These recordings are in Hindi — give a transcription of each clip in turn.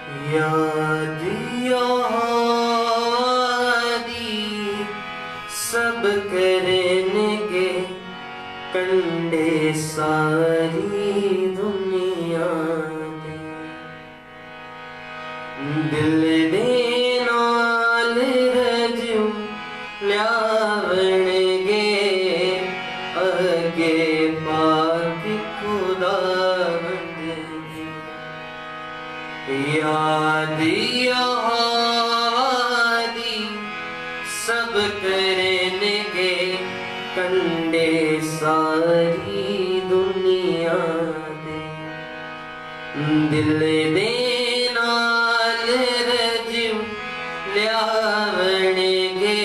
यादिया दी सब करेंगे कंडे सारी दुनिया दे दिल दे नाल रजू ल्यावणगे अगे पाक खुदा यादिया दी सब करेंगे कंडे सारी दुनिया दे दिल दे नाल रजू ल्यावणगे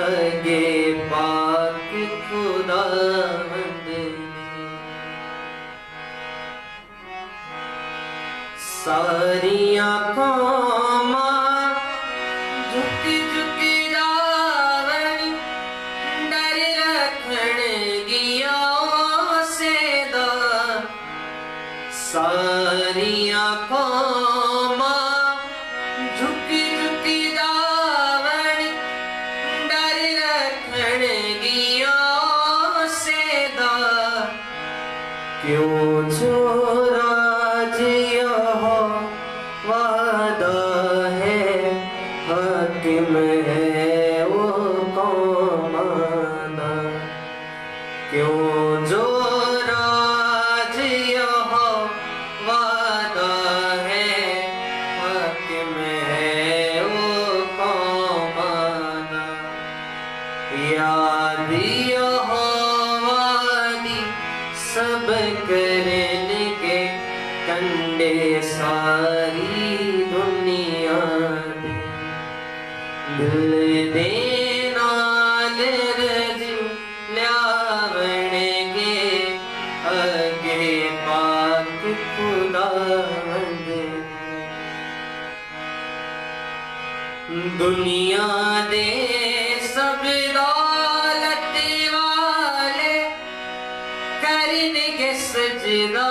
अगे पाक खुदा सारियां कौमां झुक झुक जावन डर रखण गिया सेदा सारियां कौमां झुक झुक जावन डर रखण गिया सेदा क्यों छोरा वादा है हाकिम है वो कौमाना क्यों जो राज यहाँ वादा है हाकिम है वो कौमाना याद यहाँ वादी सब करेंगे कंडे सारी दुनिया दे दिल दे नाल रजू ल्यावणगे अगे पाक खुदा दे दुनिया दे सब दौलत वाले करनगे सजदा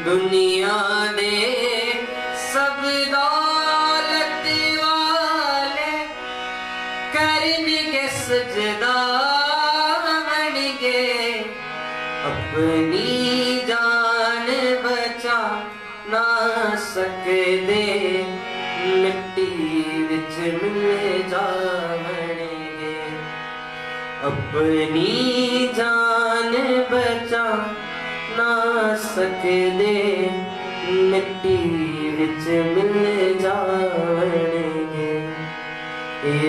दुनिया दे सब दौलत वाले करनगे सजदा बनगे अपनी जान बचा ना सकदे मिट्टी विच मिल जावणगे अपनी जान बचा ना सकदे मिट्टी विच मिल जावणगे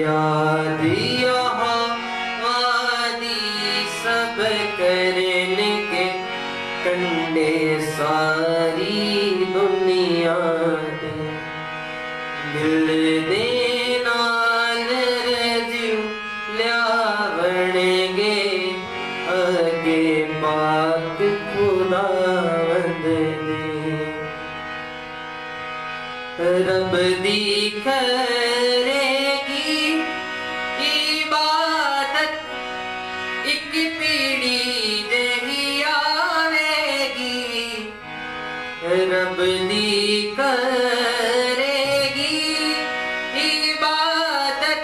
यादिया वादी सब करेंगे कंडे सारी दुनिया दे दिल दे नाल रजू ल्यावणगे अगे पाक खुदा दे रब दी करेगी इबादत एक पीढ़ी जही आवेगी रब दी करेगी इबादत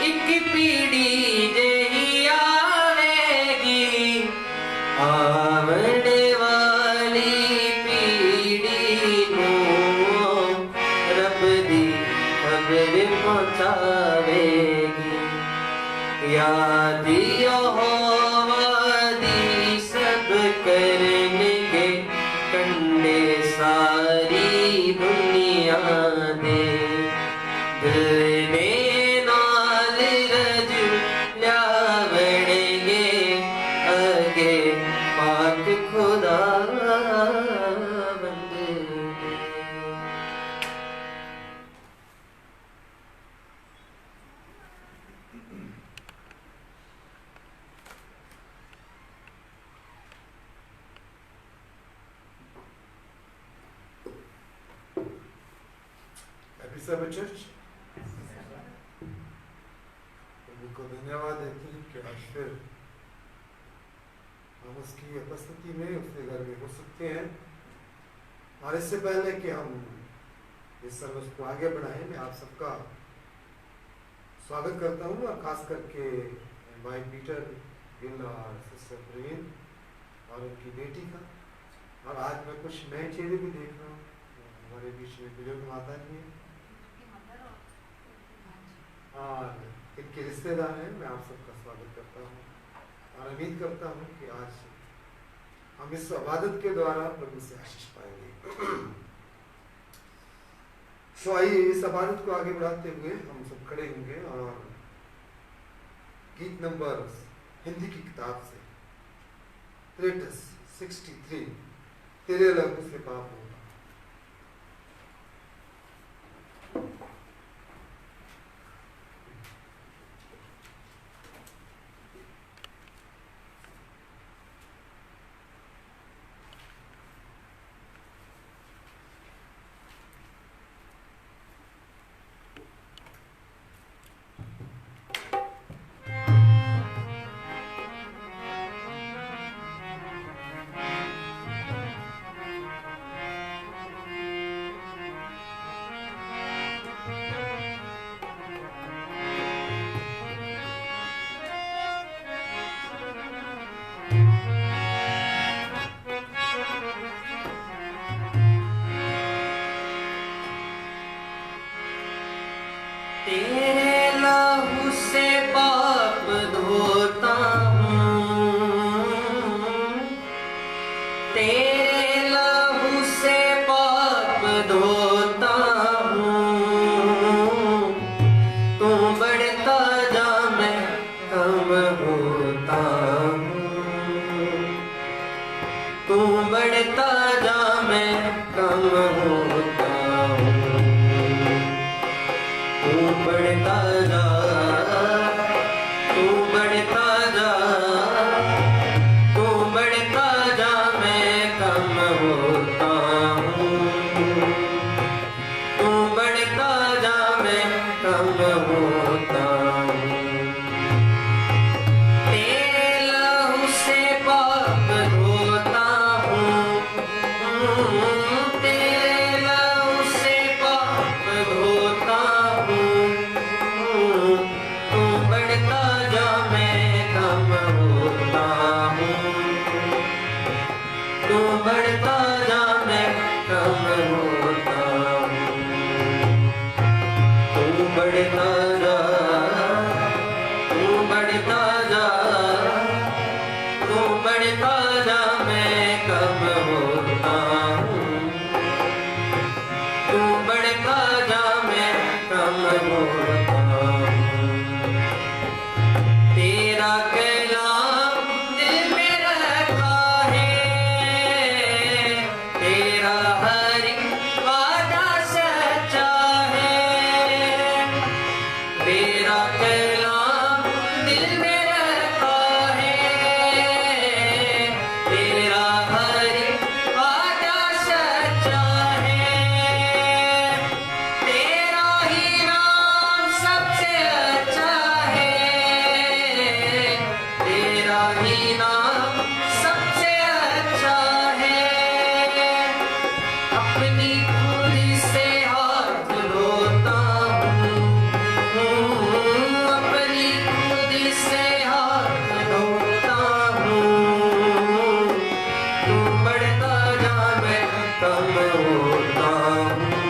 एक पीढ़ी जही आवेगी आवने वाली पीढ़ी को रब दी खबर पहुंचावेगी यादिया वादी सब करनगे कंडे सारी दुनिया दे दिल दे नाल रजू ल्यावणगे अगे पाक खुदा बंदे Sabbath Church. प्रभु को धन्यवाद देते हैं कि आश्चर्य हम उसकी उपस्थिति में उसके घर में हो सकते हैं। और इससे पहले कि हम इस सर्विस को आगे बढ़ाएं, मैं आप सबका स्वागत करता हूँ, और खास करके भाई पीटर गिल और सिस्टर प्रवीण और उनकी बेटी का। और आज मैं कुछ नए चेहरे भी देख रहा हूँ, हमारे बीच में बुजुर्ग माता जी हैं और इनके रिश्तेदार हैं। मैं आप सबका स्वागत करता हूँ और उम्मीद करता हूँ कि आज हम इस इबादत के द्वारा प्रभु से आशीष पाएंगे। सो आइए इस इबादत को आगे बढ़ाते हुए हम सब खड़े होंगे और गीत नंबर हिंदी की किताब से Titus 63, तेरे लहू से पाप होगा। तेरे लहू से पाप धोता हूँ, तेरे लहू से पाप धोता हूँ। तू बढ़ता जा मैं कम होता हूँ, तू बढ़ता जा मैं कम होता हूँ। तू बढ़ता जा, तू बढ़ता जा, तू बढ़ता जा मैं कम होता हूँ। तू बढ़ता जा मैं कम होता हूँ। तेरे लहू से पाप धोता हूँ, तेरे लहू से पाप धोता हूँ। तू बढ़ता जा मैं कम होता हूँ, तू बढ़ता जा मैं कम होता हूँ। तू बढ़ता जा, तू बढ़ता जा, तू बढ़ता जा मैं कम होता हूँ। तू बढ़ता जा मैं कम होता हूँ। तेरा कलाम दिल में रहता है, तेरा हर एक वादा सच्चा है। तेरा कलाम दिल में रहता है, तेरा हर एक वादा सच्चा है। तेरा ही नाम सबसे अच्छा है, तेरा ही नाम सबसे अच्छा है। अपनी खुदी से हाथ धोता हूँ, अपनी खुदी से हाथ धोता हूँ। तू बढ़ता जा मैं कम होता हूँ,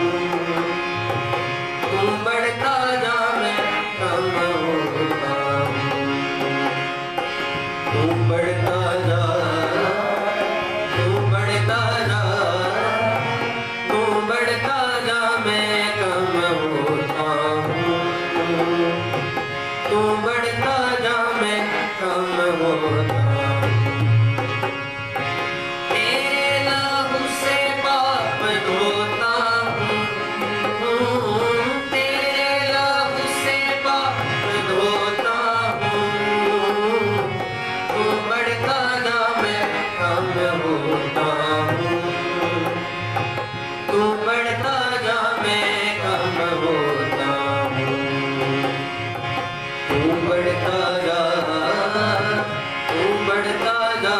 तू बढ़ता जा मैं कम होता हूँ। तू बढ़ता जा, तू बढ़ता जा, तू बढ़ता जा मैं कम होता हूँ। तू बढ़ता जा मैं कम होता हूँ। तेरे लहू से पाप धोता हूँ, तेरे लहू से पाप धोता हूँ। तू बढ़ता जा मैं कम होता हूँ, तू बढ़ता जा मैं कम होता हूँ। तू बढ़ता जा, तू बढ़ता जा,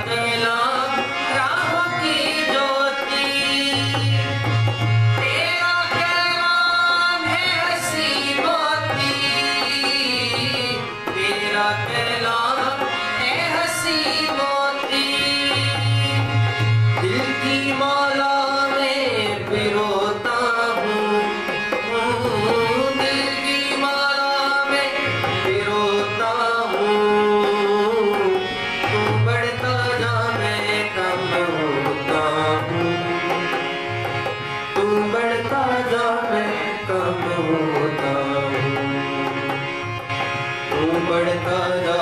कलाम राह की ज्योति, तेरा कलाम है हंसी मोती, तेरा कलाम है हंसी मोती। दिल की मौला में पिरोता हूँ, दिल की मौला में पिरोता हूँ। तू बढ़ता जा मैं कम होता हूँ, तू बढ़ता जा मैं कम होता हूँ। तू बढ़ता जा,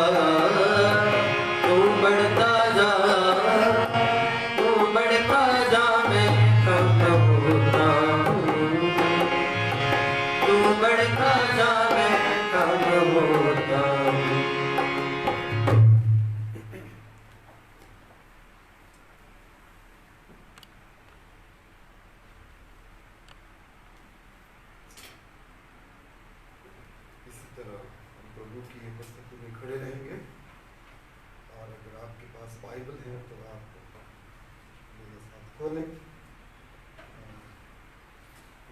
तू बढ़ता जा, तू बढ़ता जा मैं कम होता हूँ, तू बढ़ता जा मैं कम होता हूँ। इसी तरह हम प्रभु की उपस्थिति में खड़े रहेंगे, और अगर आपके पास बाइबल है तो आप मेरे साथ खोलें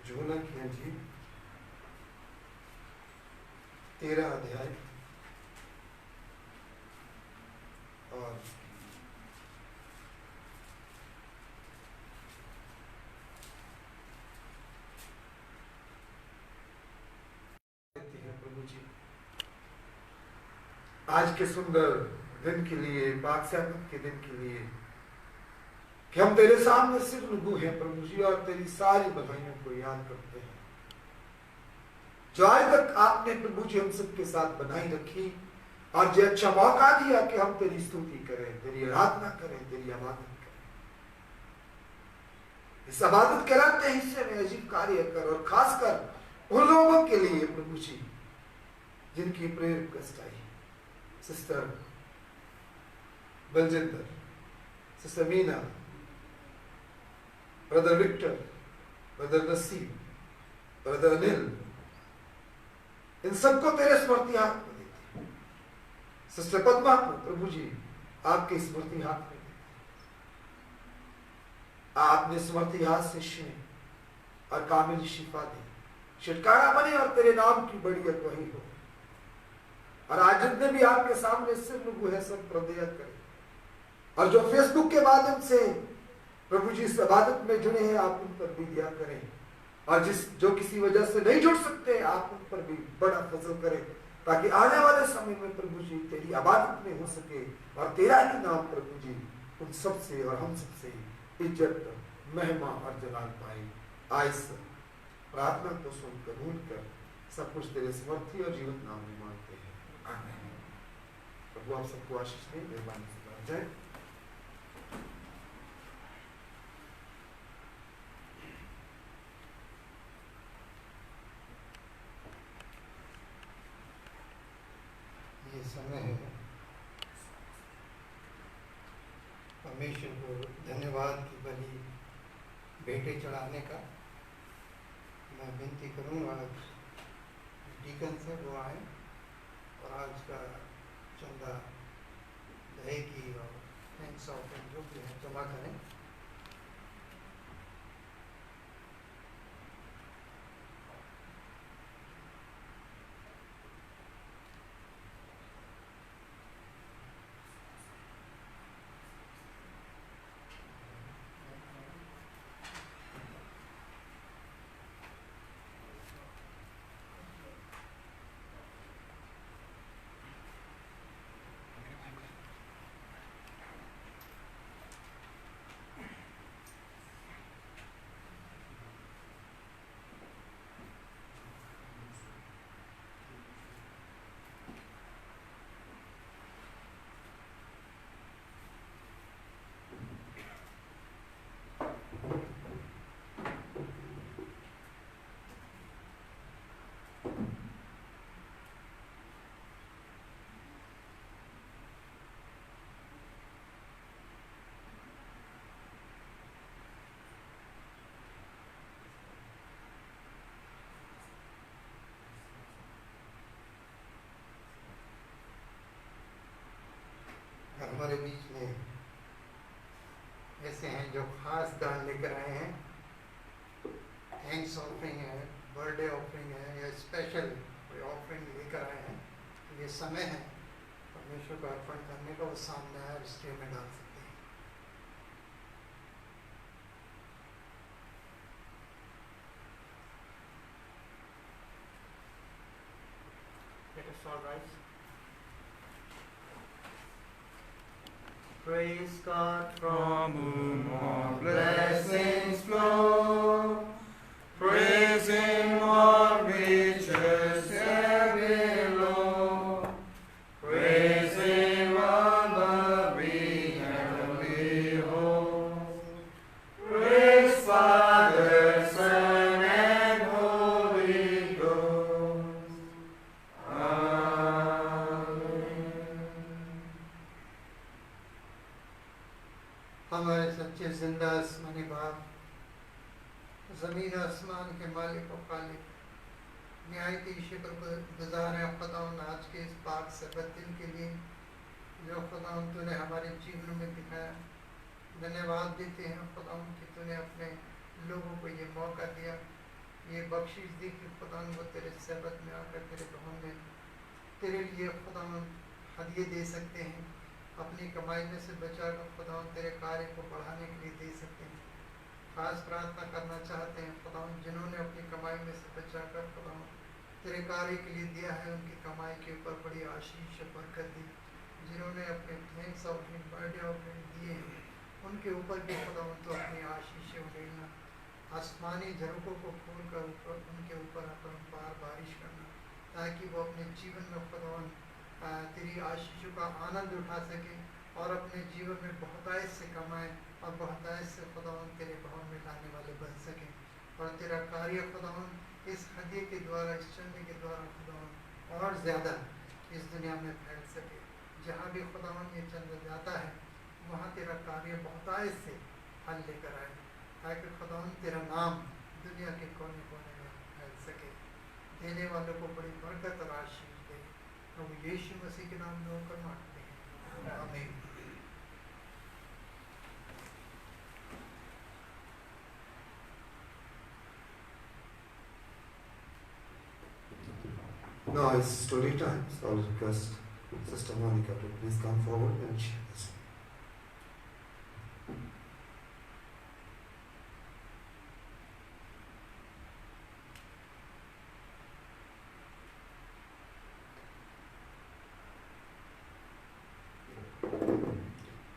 यूहन्ना की इंजील 13 अध्याय और कहती है प्रभु जी आज के सुंदर दिन के लिए, पाक सब्त के दिन के लिए, कि हम तेरे सामने सिर रुकू हैं प्रभु जी, और तेरी सारी बधाइयों को याद करते हैं जो आज तक आपने प्रभु जी हम सबके साथ बनाई रखी, और जो अच्छा मौका दिया कि हम तेरी स्तुति करें, तेरी आराधना करें, तेरी इबादत करें। इस इबादत के रखते हिस्से में अजीब कार्य कर, और खासकर उन लोगों के लिए प्रभु जी जिनकी प्रेयर कष्ट आई, sister Baljinder, sister Meena, brother Victor, brother Naseem, brother Anil, इन सबको तेरे स्मृति हाथ में देते हैं। सिस्टर पद्मा को प्रभु जी आपके स्मृति हाथ में देते हैं। आपने स्मृति हाथ से शिने और कामिल शिफा दी, छुटकारा बने और तेरे नाम की बड़ी अगुवाई हो। और आज जितने भी आपके सामने सिर नुकू है सब प्रदया करें, और जो फेसबुक के माध्यम से प्रभु जी इस इबादत में जुड़े हैं आप उन पर भी दया करें, और जो किसी वजह से नहीं जुड़ सकते आप उन पर भी बड़ा फजल करें, ताकि आने वाले समय में प्रभु जी तेरी इबादत में हो सके, और तेरा ही नाम प्रभु जी उन सब से और हम सब से इज्जत, महिमा और जलाल पाए। आज प्रार्थना को सुन कबूल कर सब कुछ तेरे समर्थी और जीवित नाम में मांगते हैं, आमीन। प्रभु आप सबको आशीष दे, मेहरबानी से बढ़ जाए। ये समय है परमेश्वर को धन्यवाद की बलि भेंटे चढ़ाने का। मैं विनती करूँगा डीकन से वो आए और आज का चंदा दहेगी और थैंक्स ऑफरिंग जो भी है जमा करें। हैं जो खास दान लेकर आए हैं, थैंक्स ऑफरिंग है, बर्थडे ऑफरिंग है या स्पेशल कोई ऑफरिंग लेकर आए हैं, तो ये समय है परमेश्वर को अर्पण करने का। वो सामने है, स्टे में डाल सकते हैं। Let us all rise. Praise God From whom all blessings flow, praise Him all riches here below, praise Him above the heavenly host, praise Father, Son, and Holy Ghost. Amen. हमारे सच्चे जिंदा आसमानी बाप, ज़मीन आसमान के मालिक और खालिक, निहायती शुक्र गुज़ार है खुदावंद आज के इस पाक सब्त दिन के लिए जो खुदावंद तूने हमारे जीवन में दिखाया। धन्यवाद देते हैं खुदावंद कि तूने अपने लोगों को ये मौका दिया, ये बख्शिश दी कि खुदावंद वो तेरे सब्त में आकर तेरे भवन में तेरे लिए खुदावंद हदिये दे सकते हैं, अपनी कमाई में से बचाकर खुदावंद तेरे कार्य को बढ़ाने के लिए दे सकते हैं। खास प्रार्थना करना चाहते हैं खुदावंद जिन्होंने अपनी कमाई में से बचाकर खुदावंद तेरे कार्य के लिए दिया है, उनकी कमाई के ऊपर बड़ी आशीष बरकत दी। जिन्होंने अपने थैंक्स ऑफरिंग, बर्थडे ऑफरिंग दिए हैं, उनके ऊपर भी खुदावंद तो अपनी आशीषें उड़ेलना, आसमानी झरोकों को खोल कर ऊपर उनके ऊपर अपरंपार बारिश करना, ताकि वो अपने जीवन में खुदावंद तेरी आशीषों का आनंद उठा सके और अपने जीवन में बहुतायत से कमाएं और बहुतायत से खुदावंद तेरे भवन में लाने वाले बन सकें, और तेरा कार्य खुदावंद इस हदिये के द्वारा, इस चंदे के द्वारा खुदावंद और ज़्यादा इस दुनिया में फैल सके। जहाँ भी खुदावंद ये चंदा जाता है वहाँ तेरा कार्य बहुतायत से फल लेकर आए, ताकि खुदावंद तेरा नाम दुनिया के कोने कोने में फैल सके। देने वालों को बड़ी बरकत और आशीष दे, प्रभु यीशु मसीह के नाम में होकर मांगते हैं, आमीन। Now it's story time, so I'll request Sister Monica to please come forward and share this.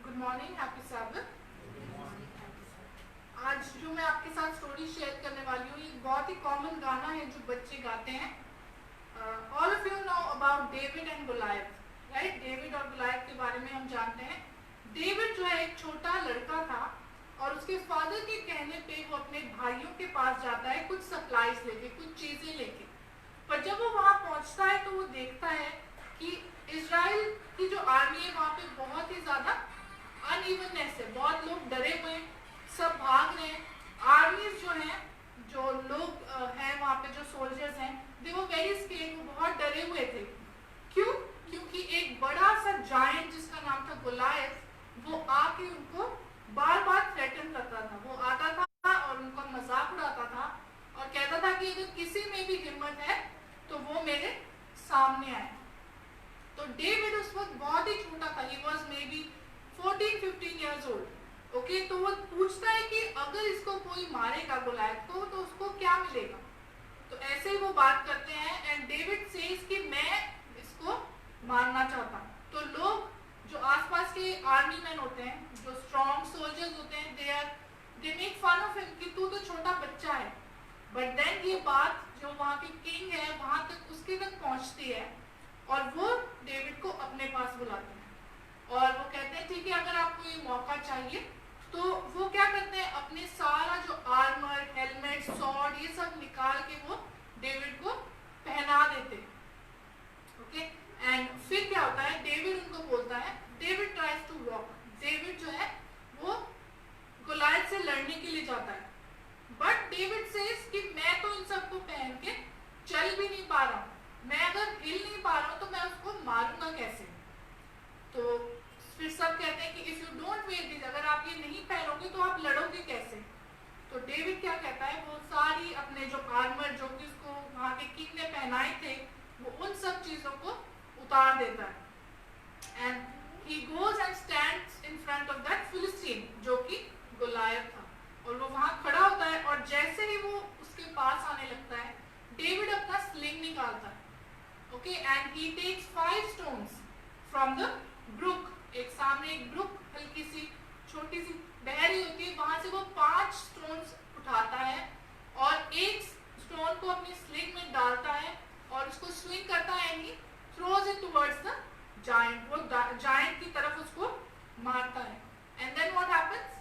Good morning, happy sabbath। आज जो मैं आपके साथ स्टोरी शेयर करने वाली हूँ, ये बहुत ही कॉमन गाना है जो बच्चे गाते हैं। All of you know about David and Goliath, right? David और गोलायत के बारे में हम जानते हैं। डेविड जो है एक छोटा लड़का था और उसके फादर के कहने पे वो अपने भाइयों के पास जाता है कुछ सप्लाईज लेके, कुछ चीजें लेके। पर जब वो वहाँ पहुँचता है तो वो देखता है कि इजराइल की जो आर्मी है वहाँ पे बहुत ही ज्यादा अनइवननेस है, बहुत लोग डरे हुए हैं, सब भाग रहे हैं। आर्मीज जो हैं, जो लोग हैं वहाँ पे, जो सोल्जर्स हैं, दे वर वेरी स्केर्ड, वो बहुत डरे हुए थे। क्यों? क्योंकि एक बड़ा सा जायंट जिसका नाम था गोलायत, वो आके उनको बार बार थ्रेटन करता था। वो आता था और उनका मजाक उड़ाता था और कहता था कि अगर किसी में भी हिम्मत है तो वो मेरे सामने आए। तो डेविड उस वक्त बहुत ही छोटा था, he was may be 14-15 years old। Okay, तो वो पूछता है कि अगर इसको कोई मारेगा गोलायत को तो उसको क्या मिलेगा। तो ऐसे ही वो बात करते हैं एंड डेविड सेज कि मैं इसको मारना चाहता हूँ। तो लोग जो आसपास के आर्मी मैन होते हैं, जो स्ट्रॉन्ग सोल्जर्स होते हैं, they make fun of him कि तू तो छोटा बच्चा है। बट देन ये बात जो वहाँ के किंग है वहाँ तक, उसके तक पहुँचती है और वो डेविड को अपने पास बुलाते हैं और वो कहते हैं ठीक है, अगर आपको ये मौका चाहिए। तो वो क्या करते हैं, अपने सारा जो आर्मर, हेलमेट, सॉर्ड, ये सब निकाल के वो डेविड को पहना देते हैं। ओके, एंड फिर क्या होता है, डेविड उनको बोलता है, David tries to walk. David जो है वो गोलायत से लड़ने के लिए जाता है, बट डेविड सेज कि मैं तो इन सबको पहन के चल भी नहीं पा रहा हूँ, मैं अगर हिल नहीं पा रहा हूँ तो मैं उसको मारूंगा कैसे। तो फिर सब कहते हैं कि if you don't wear this, अगर आप ये नहीं पहनोगे तो आप लड़ कहता है वो सारी अपने जो आर्मर जो कि उसको वहाँ के किंग ने पहनाए थे वो उन सब चीजों को उतार देता है and he goes and stands in front of that Philistine जो कि गोलायत था और वो वहाँ खड़ा होता है और जैसे ही वो उसके पास आने लगता है डेविड अपना स्लिंग निकालता है okay and he takes 5 stones from the brook एक सामने एक ब्रुक हल्की सी छोटी सी बहरी होती है वहां से वो 5 स्टोन्स उठाता है और एक स्टोन को अपनी स्लिंग में डालता है और उसको स्विंग करता है and he throws it towards the giant वो जायंट की तरफ उसको मारता है एंड देन व्हाट हैपेंस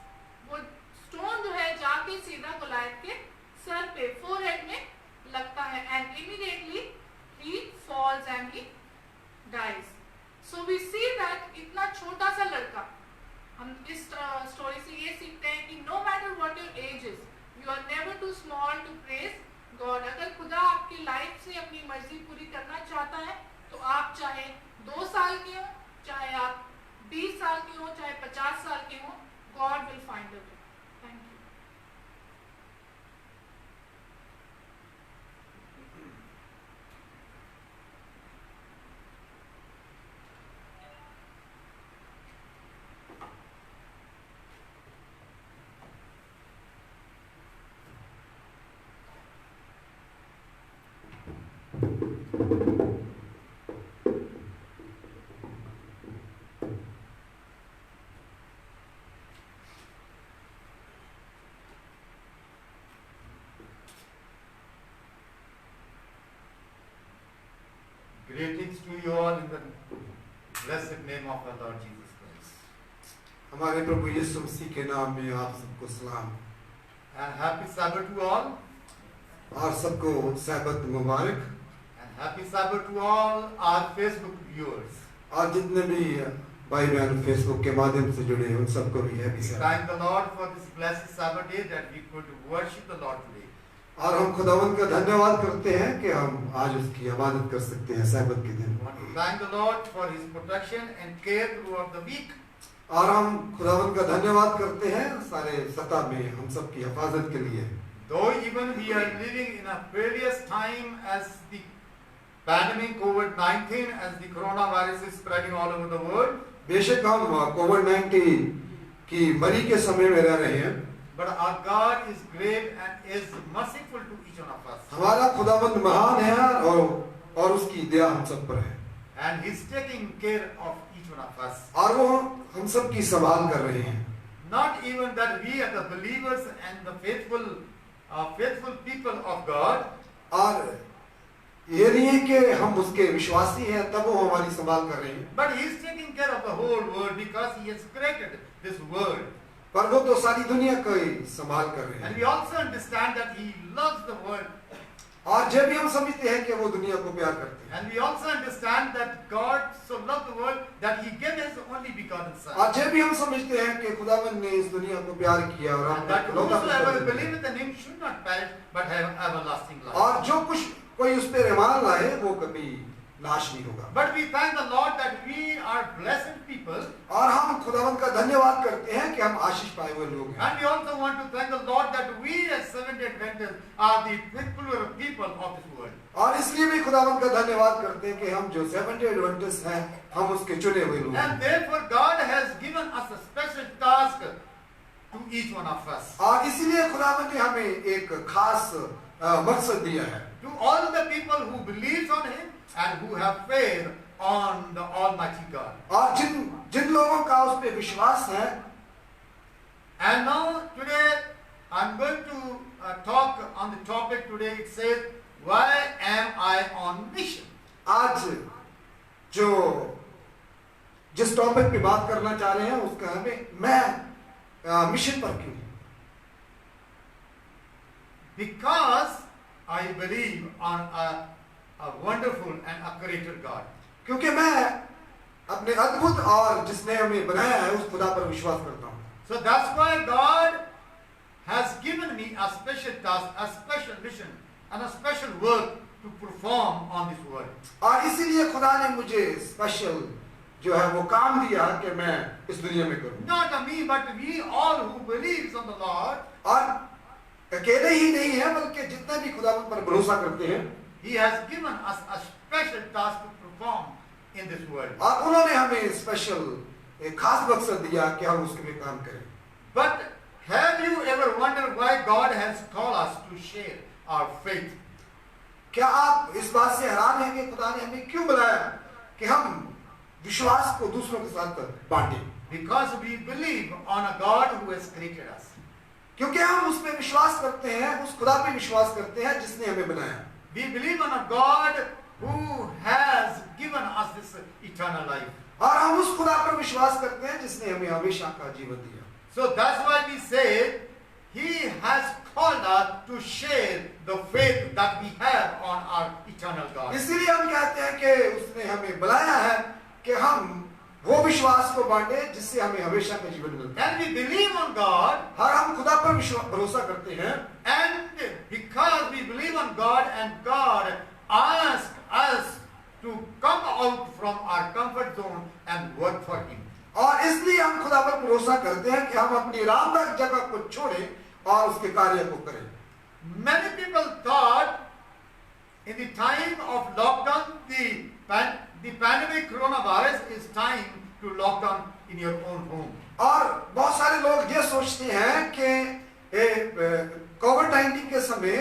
वो स्टोन जो है जाके सीधा गोलायत के सर पे फोरहेड में लगता है and immediately he falls and he dies so we see that इतना छोटा सा लड़का हम इस स्टोरी से ये सीखते हैं कि no matter what your age is you are never too small to praise God अगर खुदा आपकी लाइफ से अपनी मर्जी पूरी करना चाहता है तो आप चाहे 2 साल के हो चाहे आप 20 साल के हो चाहे 50 साल के हो God will find a way thank you Greetings to you all in the blessed name of our Lord Jesus Christ. हमारे प्रभु यीशु मसीह के नाम में आप सबको सलाम And happy Sabbath to all. और सबको सैबत मुबारक And happy Sabbath to all our Facebook viewers. और जितने भी भाई बहन फेसबुक के माध्यम से जुड़े हैं उन सबको भी happy सैबत Thank the Lord for this blessed Sabbath day that we could worship the Lord today. और हम खुदावंद का धन्यवाद करते हैं कि हम आज उसकी इबादत कर सकते हैं सैबत के दिन We want to thank the Lord for His protection and care throughout the week. और हम खुदावंद का धन्यवाद करते हैं सारे सतह में हम सबकी हिफाजत के लिए Though even we are living in a perilous time as the pandemic COVID-19, as the coronavirus is spreading all over the world, बेशक हम कोविड-19 की मरी के समय में रह रहे हैं but our God is great and is merciful to each one of us. हमारा खुदावंद महान है और उसकी दया हम सब पर है And He's taking care of each one of us. और वो हम सब की संभाल कर रहे हैं Not even that we are the believers and the faithful people of God, और ये नहीं है कि हम उसके विश्वासी हैं तब वो हमारी संभाल कर रहे हैं but He is taking care of the whole world because He has created this world. पर वो तो सारी दुनिया को ही संभाल कर रहे And हैं we also understand that He loves the world. और जब भी हम समझते हैं कि वो दुनिया को प्यार करते हैं And we also understand that God so loved the world that He gave His only begotten Son. और जब भी हम समझते हैं कि खुदावंद ने इस दुनिया को प्यार किया और And that अपना इकलौता whosoever पुत्र दिया। believeth in Him should not perish but have everlasting life. और जो कुछ कोई उस पर ईमान लाए वो कभी नाश नहीं होगा But we thank the Lord that we are blessed people. और हम खुदावंद का धन्यवाद करते हैं कि हम आशीष पाए हुए लोग हैं And we also want to thank the Lord that we as Seventh-day Adventists are the peculiar people of this world. और इसलिए भी खुदावंद का धन्यवाद करते हैं कि हम जो सेवेंथ-डे एडवेंटिस्ट हैं हम उसके चुने हुए लोग हैं And therefore God has given us a special task to each one of us. और इसीलिए खुदावंद ने हमें एक खास मकसद दिया है To all the people who believes on Him and who have faith on the Almighty God. और जिन लोगों का उस पे विश्वास है And now today I'm going to talk on the topic today. It says, why am I on mission? आज जो जिस टॉपिक पे बात करना चाह रहे हैं उसका हमें मैं मिशन पर क्यों हूं Because I believe on a wonderful and a creator God. क्योंकि मैं अपने अद्भुत और जिसने हमें बनाया है उस खुदा पर विश्वास करता हूं So that's why God has given me a special task, a special mission, and a special work to perform on this world. और इसीलिए खुदा ने मुझे स्पेशल जो है वो काम दिया कि मैं इस दुनिया में करूं Not me, but we all who believes on the Lord. और अकेले ही नहीं है, बल्कि जितने भी खुदावंद पर भरोसा करते हैं, He has given us a special task to perform in this world. और उन्होंने हमें स्पेशल एक खास मकसद दिया कि हम उसके लिए काम करें। But have you ever wondered why God has called us to share our faith? क्या आप इस बात से हैरान हैं कि खुदा ने हमें क्यों बुलाया कि हम विश्वास को दूसरों के साथ बांटें? Because we believe on a God who has created us. क्योंकि हम उस पे विश्वास करते हैं, उस खुदा पे विश्वास करते हैं जिसने हमें बनाया। We believe on a God who has given us this eternal life. और हम उस खुदा पर विश्वास करते हैं जिसने हमें हमेशा का जीवन दिया। So that's why we say He has called us to share the faith that we have on our eternal God. इसीलिए हम कहते हैं कि उसने हमें बुलाया है कि हम वो विश्वास को बांटे जिससे हमें हमेशा का जीवन मिलता है। And we believe on God, और हम खुदा पर भरोसा करते हैं, and because we believe on God and God asks us to come out from our comfort zone and work for Him. और इसलिए हम खुदा पर भरोसा करते हैं कि हम अपनी आरामदायक जगह को छोड़ें और उसके कार्य को करें। Many people thought in the time of lockdown, the pandemic coronavirus is time to lock down in your own home. और बहुत सारे लोग ये सोचते हैं कि कोविड-19 के समय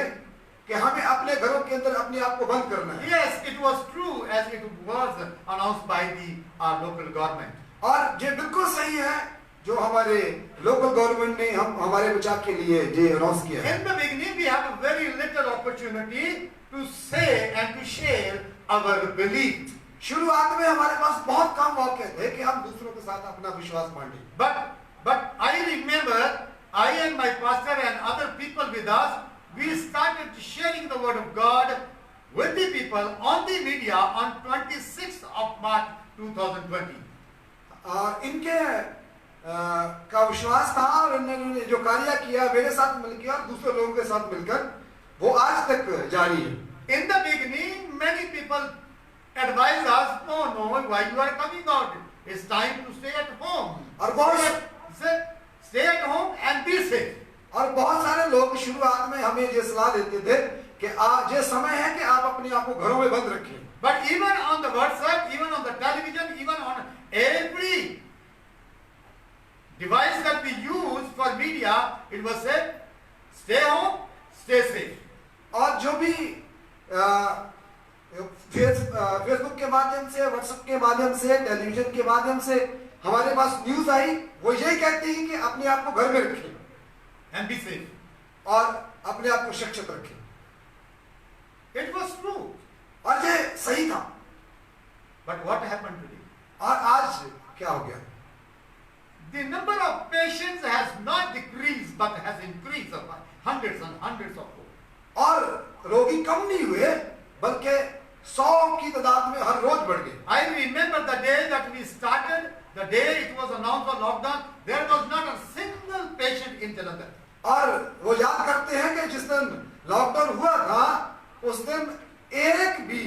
कि हमें अपने घरों के अंदर अपने आप को बंद करना है। Yes, it was true as it was announced by our local government. और ये बिल्कुल सही है जो हमारे लोकल गवर्नमेंट ने हमारे बचाव के लिए ये अनाउंस किया है। In the beginning, we have a very little opportunity to say and to share our belief. शुरुआत में हमारे पास बहुत कम मौके थे कि हम दूसरों के साथ अपना विश्वास बांटें। But I remember, I and my pastor and other people with us, we started sharing the word of God with the people on the media on 26th of March 2020. और इनके का विश्वास था और इन्होंने जो कार्य किया मेरे साथ मिलकर और दूसरे लोगों के साथ मिलकर वो आज तक जारी है। In the beginning, many people advised us, no, why you are coming out? It's time to stay at home. और बहुत Stay at home and be safe. और बहुत सारे लोग शुरुआत में हमें ये सलाह देते थे कि आज ये समय है कि आप अपने आप को घरों में बंद रखें। But even on the WhatsApp, even on the television, even on every device that we use for media, it was said, stay home, stay safe. और जो भी फेसबुक के माध्यम से, व्हाट्सएप के माध्यम से, टेलीविजन के माध्यम से हमारे पास न्यूज आई, वो यही कहती है कि अपने आप को घर में रखें And be safe. और अपने आप को सुरक्षित रखें। It was true. और ये सही था। But what happened today? और आज क्या हो गया? The number of patients has not decreased but has increased by hundreds and hundreds of fold. और रोगी कम नहीं हुए बल्कि 100 की तादाद में हर रोज बढ़ गए। I remember the day that we started, the day it was announced for lockdown, there was not a single patient in Jalandhar. और वो याद करते हैं कि जिस दिन लॉकडाउन हुआ था उस दिन एक भी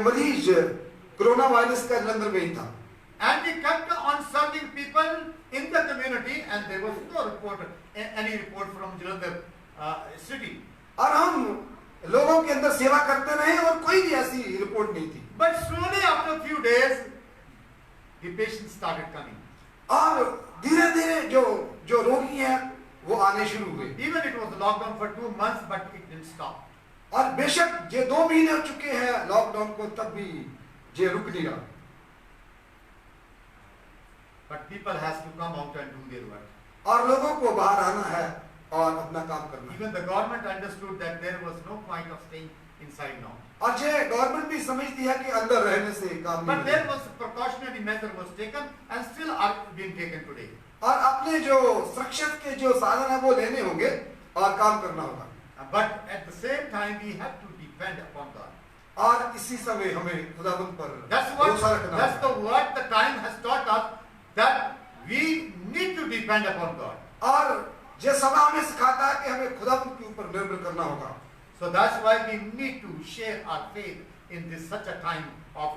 मरीज कोरोना वायरस का जलंधर में ही था। And we kept on serving people in the community and there was no report, any report from Jalandhar city. और हम लोगों के अंदर सेवा करते रहे और कोई भी ऐसी रिपोर्ट नहीं थी। But slowly after a few days, the patients started coming. और धीरे धीरे जो रोगी हैं वो आने शुरू हुए। Even it was lockdown for 2 months, but it didn't stop. और बेशक ये 2 महीने हो चुके हैं लॉकडाउन को, तब भी ये रुक नहीं रहा। But people has to come out and do their work. और लोगों को बाहर आना है और अपना काम करना है। Even the government understood that there was no point of staying inside now. और ये गवर्नमेंट भी समझती है कि अंदर रहने से काम But नहीं there होगा। was precautionary measure was taken and still are being taken today. और अपने जो सुरक्षा के जो साधन है वो लेने होंगे और काम करना होगा। But at the same time, we have to depend upon God. और इसी समय हमें खुदावंद पर That's भरोसा रखना that's होगा। the word the time has taught us, that we need to depend upon God. और ये समय हमें सिखाता है कि हमें खुदावंद के ऊपर निर्भर करना होगा। So that's why we need to share our faith in this such a time of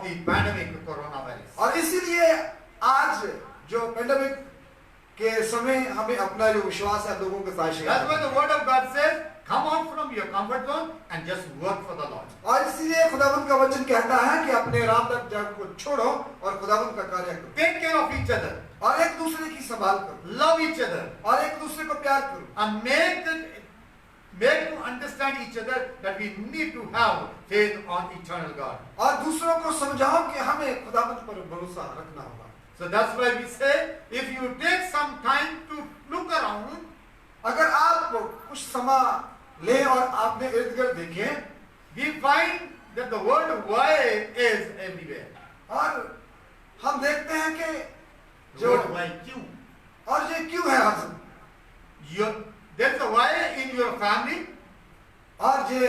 the pandemic coronavirus. और इसीलिए आज जो पेंडेमिक के समय हमें अपना जो विश्वास है लोगों के साथ शेयर That's why करना the word of God says, come out from your comfort zone and just work for the Lord. और इसीलिए खुदावंद का वचन कहता है कि अपने आरामदायक जगह को छोड़ो और खुदावंद का कार्य करो Take care of each other. और एक दूसरे की संभाल करो Love each other. और एक दूसरे को प्यार करो And make to understand each other that we need to have faith on eternal God. और दूसरों को समझाओ कि हमें खुदावंद पर भरोसा रखना होगा। So that's why we say, if you take some time to look around, अगर आप कुछ समय ले और आपने इर्द गिर्द देखें we find that the word why is everywhere. और हम देखते हैं कि The जो word why, क्यों? और ये क्यों है हम There's a why in your family. और ये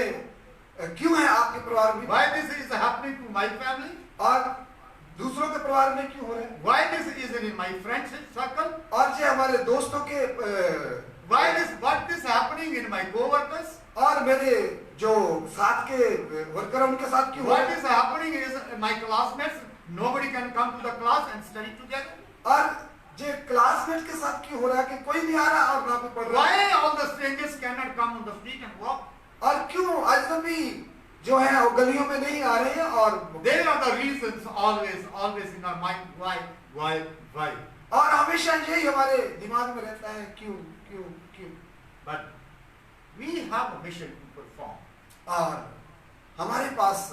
क्यों है आपके परिवार में Why this is happening to my family? और दूसरों के परिवार में क्यों हो रहे हैं Why this is in my friends circle? और ये हमारे दोस्तों के What is happening in my co-workers? और मेरे जो साथ के वर्कर उनके साथ क्यों हो What रहे is हैं happening is my classmates, nobody can come to the class and study together. और ये क्लासमेट के साथ क्यों हो रहा है कि कोई नहीं आ रहा और ना पे पढ़ रहा है Why all the strangers cannot come on the street and walk? और क्यों अजनबी जो है वो गलियों में नहीं आ रहे हैं और There are the reasons always in our mind. Why? और हमेशा यही हमारे दिमाग में रहता है क्यों क्यों क्यों But we have a mission to perform. और हमारे पास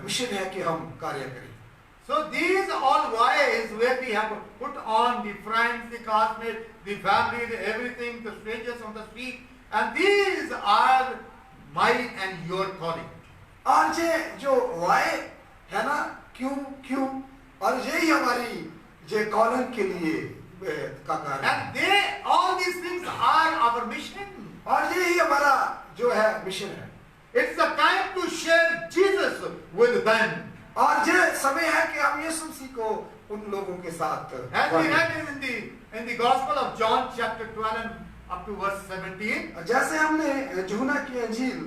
मिशन है कि हम कार्य करें So these all whys where we have put on the friends, the classmates, the family, everything, the strangers on the street, and these are my and your calling. और ये जो वाय है ना क्यों और यही हमारी ये कॉलन के लिए का कारण है And all these things are our mission. और यही हमारा जो है मिशन है It's the time to share Jesus with them. और ये समय है कि हम यीशु मसीह को उन लोगों के साथ As we read in the Gospel of John chapter 12 and up to verse 17, जैसे हमने यूहन्ना की अंजील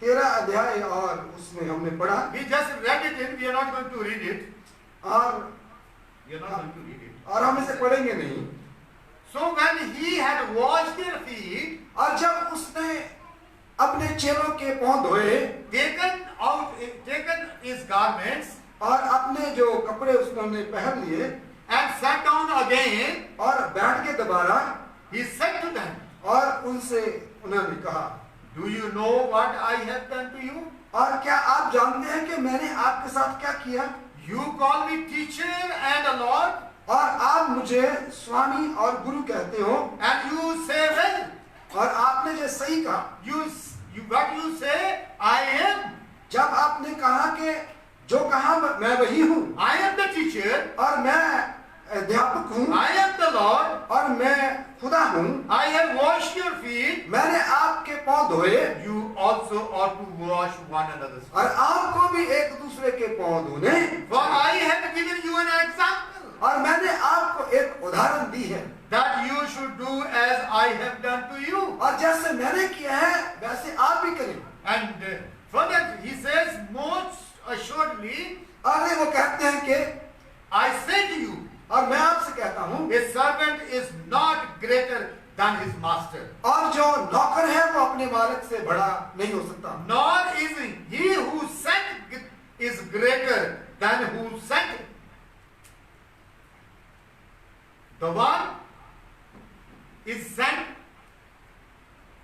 13 अध्याय और उसमें हमने पढ़ा we just read it in, we are not going to read it. और We are not going to read it. और हम इसे पढ़ेंगे नहीं So when he had washed their feet, और जब उसने अपने चेलों के पांव धोए taken his garments और अपने जो कपड़े उसने पहन लिए and sat down again, और बैठ के दोबारा he said to them, और उनसे उन्होंने कहा do you know what I have done to you? और क्या आप जानते हैं कि मैंने आपके साथ क्या किया You call me teacher and a Lord, और आप मुझे स्वामी और गुरु कहते हो and you say, well, और आपने जो सही कहा what you say, I am. जब आपने कहा कि जो कहा मैं वही हूँ I am the teacher, और मैं अध्यापक हूँ I am the Lord, और मैं खुदा हूँ I have washed your feet, मैंने आपके पांव धोए you also ought to wash one another's feet. और आपको भी एक दूसरे के पांव धोने For I have given you an example, और मैंने आपको एक उदाहरण दी है that you should do as I have done to you. और जैसे मैंने किया है वैसे आप भी करें And further he says, most assuredly, आगे वो कहते हैं कि I say to you, और मैं आपसे कहता हूँ a servant is not greater than his master, और जो नौकर है वो अपने मालिक से बड़ा नहीं हो सकता nor is he who sent is greater than who sent. The one is sent,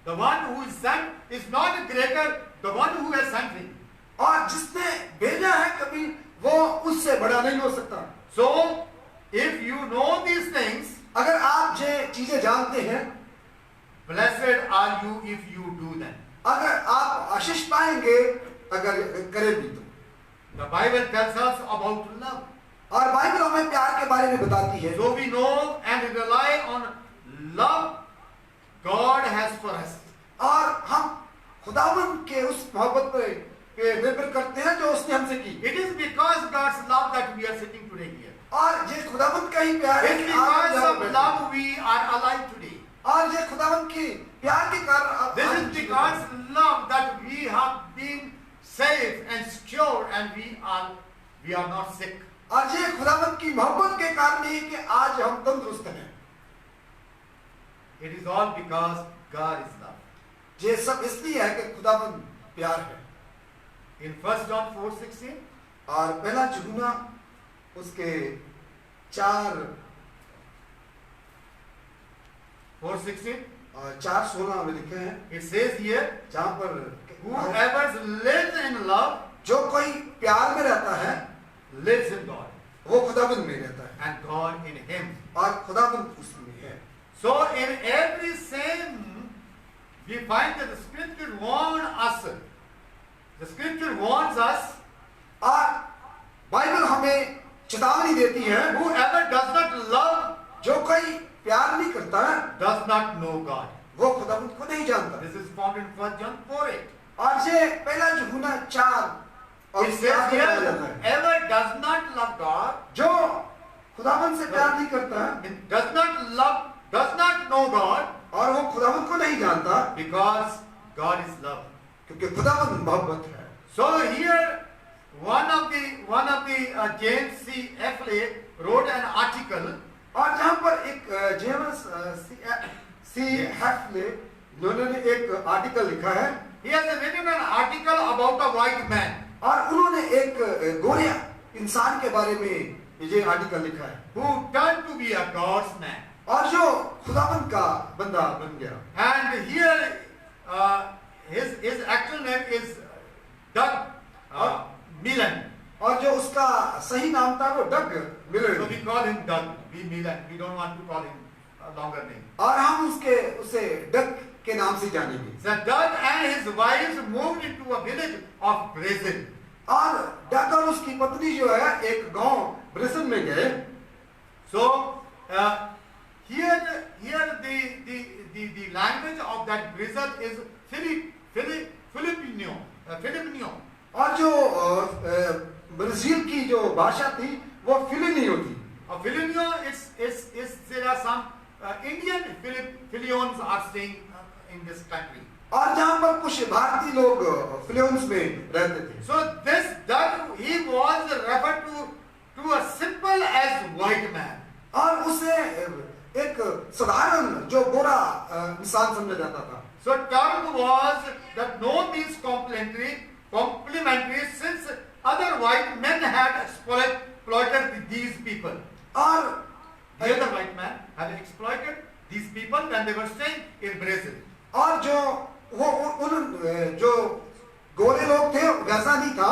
the one who is sent is not greater, the one who has sent him. और जिसने भेजा है कभी वो उससे बड़ा नहीं हो सकता So, if you know these things, अगर आप ये चीजें जानते हैं blessed are you if you do them. अगर आप आशीष पाएंगे अगर करें भी तो The Bible tells us about love. और बाइबल हमें प्यार के बारे में बताती है So we know and rely on love God has for us. और हम खुदावन के उस मोहब्बत पे निर्भर करते हैं जो उसने हमसे की It is because God's love that we are sitting today here. और ये खुदावन का ही प्यार है It's कि आप because यहाँ of बैठे हैं। love we are alive today. और ये खुदावन की प्यार के कारण आप This आज is जीवित because हैं। love that we have been safe and secure and we are not sick. और ये खुदावन की मोहब्बत के कारण ही कि आज हम तंदुरुस्त हैं It is all because God is love. ये सब इसलिए है कि खुदाबंद प्यार है। In 1 John 4:16, और पहला यूहन्ना उसके 4:16 में लिखे हैं, it says here, जहाँ पर whoever lives in love जो कोई प्यार में रहता है lives in God, वो खुदाबंद में रहता है and God in him. और खुदाबंद उसमें है। So in every sin, we find that the Scripture warns us. The Scripture warns us, और बाइबल हमें चेतावनी देती है, whoever does not love जो कोई प्यार नहीं करता है does not know God. वो खुदाबंद को नहीं जानता। This is found in 1 John 4:8. और ये पहला यूहन्ना 4 और It उसके says आगे here, बोला जाता है, whoever does not love God, जो खुदाबंद से प्यार नहीं करता है does not know God, और वो खुदाबंद को नहीं जानता, because God is love. क्योंकि खुदाबंद मोहब्बत है। So here, one of the James C. Effley wrote an article. और जहाँ पर एक जेम्स सी हैफले उन्होंने एक आर्टिकल लिखा है, He has written an article about a white man और उन्होंने एक गोरे इंसान के बारे में ये आर्टिकल लिखा है, who turned to be a God's man. और जो खुदाबंद का बंदा बन गया। And here, his actual name is Doug Millen. और जो उसका सही नाम था वो डग So Miller, we call him Doug. Millen. We don't want to call him a longer name. और हम उसे डग के नाम से जानेंगे। So Doug and his wives moved into a village of Brazil. और डग और उसकी पत्नी जो है एक गांव ब्राजील में गए। So here the language of that Brazil is Filipino. और जो ब्राजील की जो भाषा थी वो फिलिपिनो थी। Filipino is there are some Indian Filipinos are staying in this country. और जहाँ पर कुछ भारतीय लोग फिलिपींस में रहते थे। So this Doug, he was referred to a simple as white man. और उसे एक साधारण जो गोरा इंसान समझा जाता था। So term was that no means complimentary since other white men had exploited these people. और The other white man had exploited these people when they were staying in Brazil. और जो वो उन जो गोरे लोग थे वैसा नहीं था,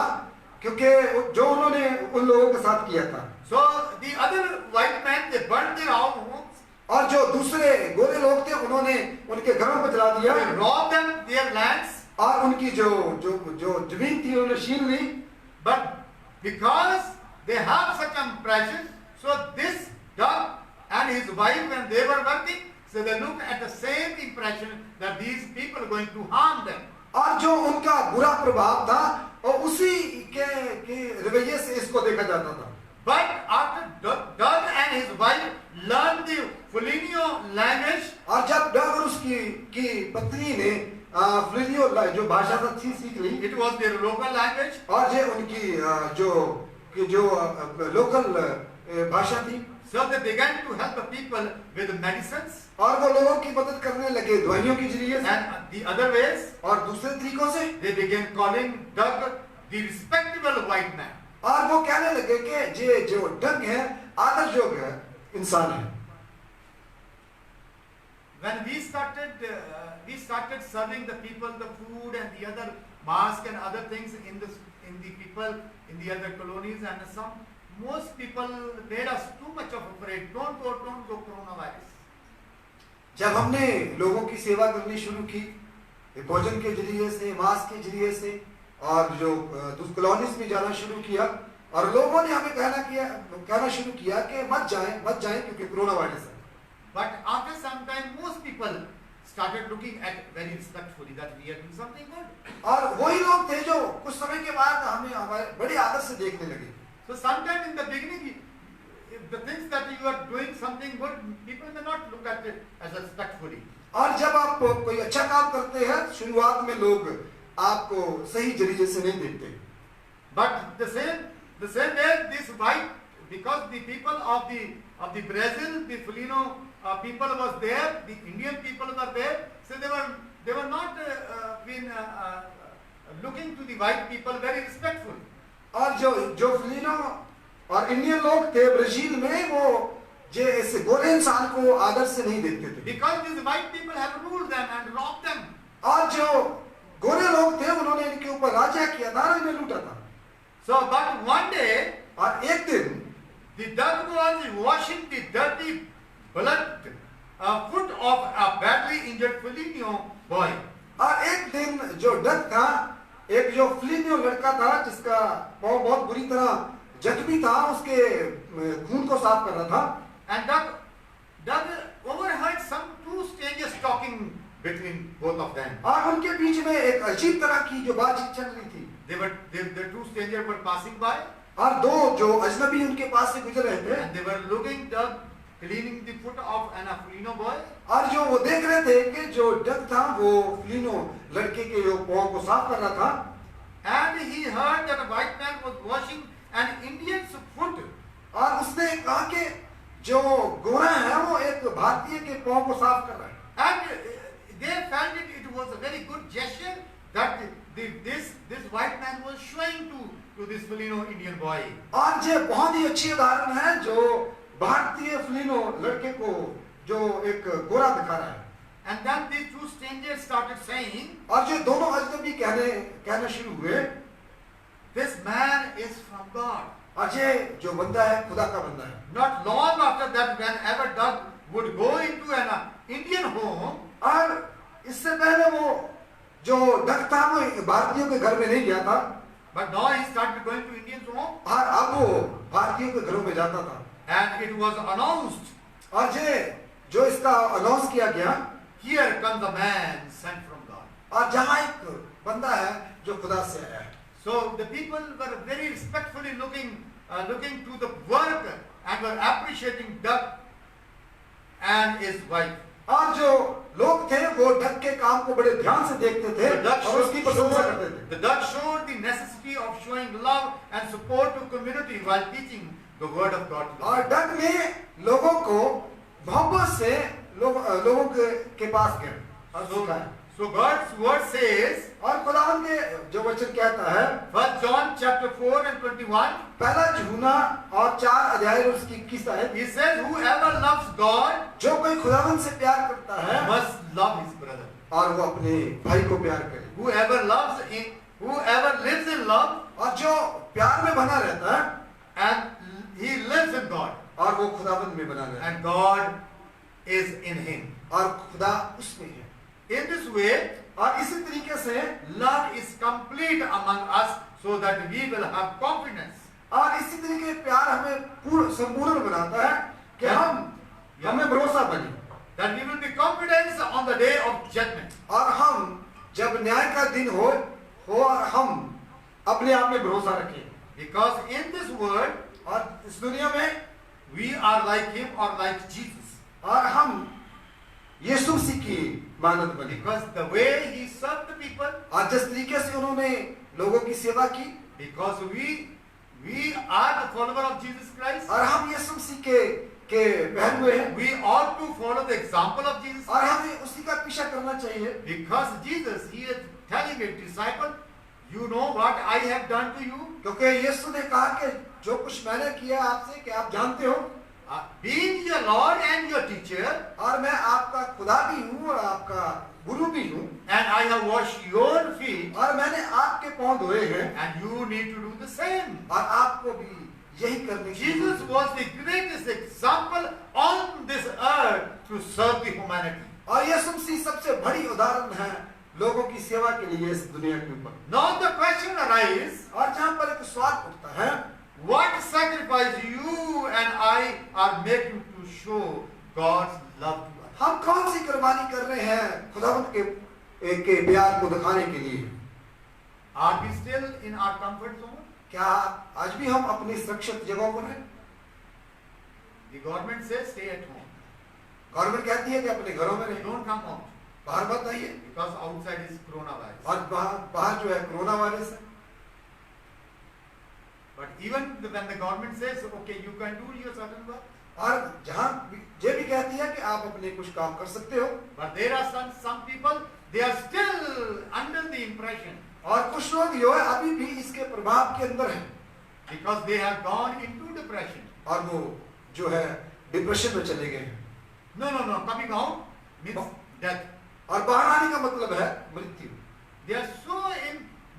क्योंकि जो उन्होंने उन लोगों के साथ किया था। So the other white men, they burned their own homes, और जो दूसरे गोरे लोग थे उन्होंने उनके घरों को जला दिया they robbed them their lands, और उनकी जो जो जो जमीन थी उन्होंने छीन ली। but because they have such impression, so this Doug and his wife, when they were working, so they looked at the same impression that these people are going to harm them. और जो उनका बुरा प्रभाव था और उसी के रवैये से इसको देखा जाता था। But after Doug and his wife learned the Filipino language, और जब डग और उसकी पत्नी ने फिलिपिनो जो भाषा था सीख ली, it was their local language, और ये उनकी जो लोकल भाषा थी, so they began to help the people with medicines और वो लोगों की मदद करने लगे दवाइयों के जरिए से and the other ways. और दूसरे तरीकों से। They began calling Doug the respectable white man. और वो कहने लगे कि ये जो डग है आदर योग्य इंसान है। When we started serving the people the food and the other mask and other things in the people in the other colonies, and most people made us too much of afraid. Don't go coronavirus. जब हमने लोगों की सेवा करनी शुरू की भोजन के जरिए से, मास्क के जरिए से, और जो कॉलोनीज में जाना शुरू किया, और लोगों ने हमें कहना शुरू किया कि मत जाएं क्योंकि कोरोना वायरस है। But after some time, most people started looking at very respectfully that we are doing something good. और वही लोग थे जो कुछ समय के बाद हमें हमारे बड़े आदर से देखने लगे। So sometime in the beginning, if the things that you are doing something good, people may not look at it as respectfully. और जब आप कोई अच्छा काम करते हैं, शुरुआत में लोग आपको सही जरिए से नहीं देखते। But the same way this white, because the people of the Brazil, the Filipino people was there, the Indian people were there, so they were not looking to the white people very respectful. और जो फिलिनो और इंडियन लोग थे ब्राजील में, वो जो ऐसे गोरे इंसान को आदर से नहीं देखते थे, Because these white people have ruled them and robbed them. और जो गोरे लोग थे उन्होंने इनके ऊपर राजा किया था और इन्हें लूटा था। So, but one day, और एक दिन the dog was washing the dirty blood foot of a badly injured Filipino boy. और एक दिन जो डक था, एक जो फिलिपिनो लड़का था जिसका पाँव बहुत बुरी तरह जख्मी था, उसके खून को साफ कर रहा था। And Doug overheard some two strangers talking between both of them. और उनके बीच में एक अजीब तरह की जो बातचीत चल रही थी, The two strangers were passing by और दो जो अजनबी उनके पास से गुजर रहे थे, and they were looking Doug cleaning the foot of an Filipino boy. और जो वो देख रहे थे कि जो डक था वो फिलिनो लड़के के जो पाँव को साफ कर रहा था। And he heard that a white man was washing an Indian's foot. और उसने कहा कि जो गोरा है वो एक भारतीय के पाँव को साफ कर रहा है। And they felt it was a very good gesture that this white man was showing to this Filipino Indian boy. और ये बहुत ही अच्छी उदाहरण है जो भारतीय फिलिनो लड़के को जो एक गोरा दिखा रहा है। And then these two strangers started saying, और जो दोनों अजनबी कहना शुरू हुए, this man is from God. और ये जो बंदा है खुदा का बंदा है। Not long after that, whenever Doug would go into an Indian home, और इससे पहले वो जो डक था वो भारतीयों के घर में नहीं गया था, but now he started going to Indians home, और अब वो भारतीयों के घरों में जाता था। and it was announced, और ये जो इसका अनाउंस किया गया, here comes a man sent from God. और जहाँ एक बंदा है जो खुदा से आया है। So the people were very respectfully looking to the work and were appreciating Doug and his wife. और जो लोग थे वो डक के काम को बड़े ध्यान से देखते थे और उसकी प्रशंसा करते थे। The Doug showed the necessity of showing love and support to community while teaching the word of God to them. और डक ने लोगों को मोहब्बत से लोगों के पास गए और सिखाया। So God's word says, और खुदावंद के जो वचन कहता है, 1 John chapter 4 and 21, पहला यूहन्ना और 4 अध्याय और उसकी 21 आयत, he says, whoever loves God जो कोई खुदावंद से प्यार करता है must love his brother. और वो अपने भाई को प्यार करे, Whoever lives in love, और जो प्यार में बना रहता है and he lives in God, और वो खुदावंद में बना रहता है and God is in him. और खुदा उसमें है। In this way, और इसी तरीके से love is complete among us so that we will have confidence. और इसी तरीके प्यार हमें पूर्ण संपूर्ण बनाता है कि हमें भरोसा बने, That we will be confident on the day of judgment. और हम जब न्याय का दिन हो और हम अपने आप में भरोसा रखें, Because in this world, और इस दुनिया में we are like him or like Jesus. और हम यीशु मसीह की मानद बने, Because the way he served the people, और जिस तरीके से उन्होंने लोगों की सेवा की, because we are the follower of Jesus Christ, और हम यीशु मसीह के पहन हुए हैं, we ought to follow the example of Jesus और Christ. हमें उसी का पीछा करना चाहिए। Because Jesus, he is telling a disciple, you know what I have done to you. क्योंकि यीशु ने कहा कि जो कुछ मैंने किया आपसे कि आप जानते हो, Being your Lord and your teacher, और मैं आपका खुदा भी हूँ और आपका गुरु भी हूँ, and I have washed your feet, और मैंने आपके पांव धोए हैं, and you need to do the same. और आपको भी यही करने की Jesus जरूरत है। was the greatest example on this earth to serve the humanity. और यीशु मसीह सबसे बड़ी उदाहरण है लोगों की सेवा के लिए इस दुनिया के ऊपर। Now the question arises, और जहाँ पर एक सवाल उठता है, what sacrifice you and I are making to show God's love to us? हम कौन सी कुर्बानी कर रहे हैं खुदावंद के प्यार को दिखाने के लिए? Are we still in our comfort zone? क्या आज भी हम अपनी सुरक्षित जगहों पर हैं? The government says stay at home. Government कहती है कि अपने घरों में रहें, Don't come out बाहर मत आइए, because outside is coronavirus. और बाहर जो है कोरोना वायरस है। But even when the government says, okay, you can do your certain work, और जहाँ ये भी कहती है कि आप अपने कुछ काम कर सकते हो, But there are some people, they are still under the impression और कुछ लोग जो है अभी भी इसके प्रभाव के अंदर हैं, because they have gone into depression. और वो जो है डिप्रेशन में चले गए हैं। No, coming out means death. और बाहर आने का मतलब है मृत्यु। They are so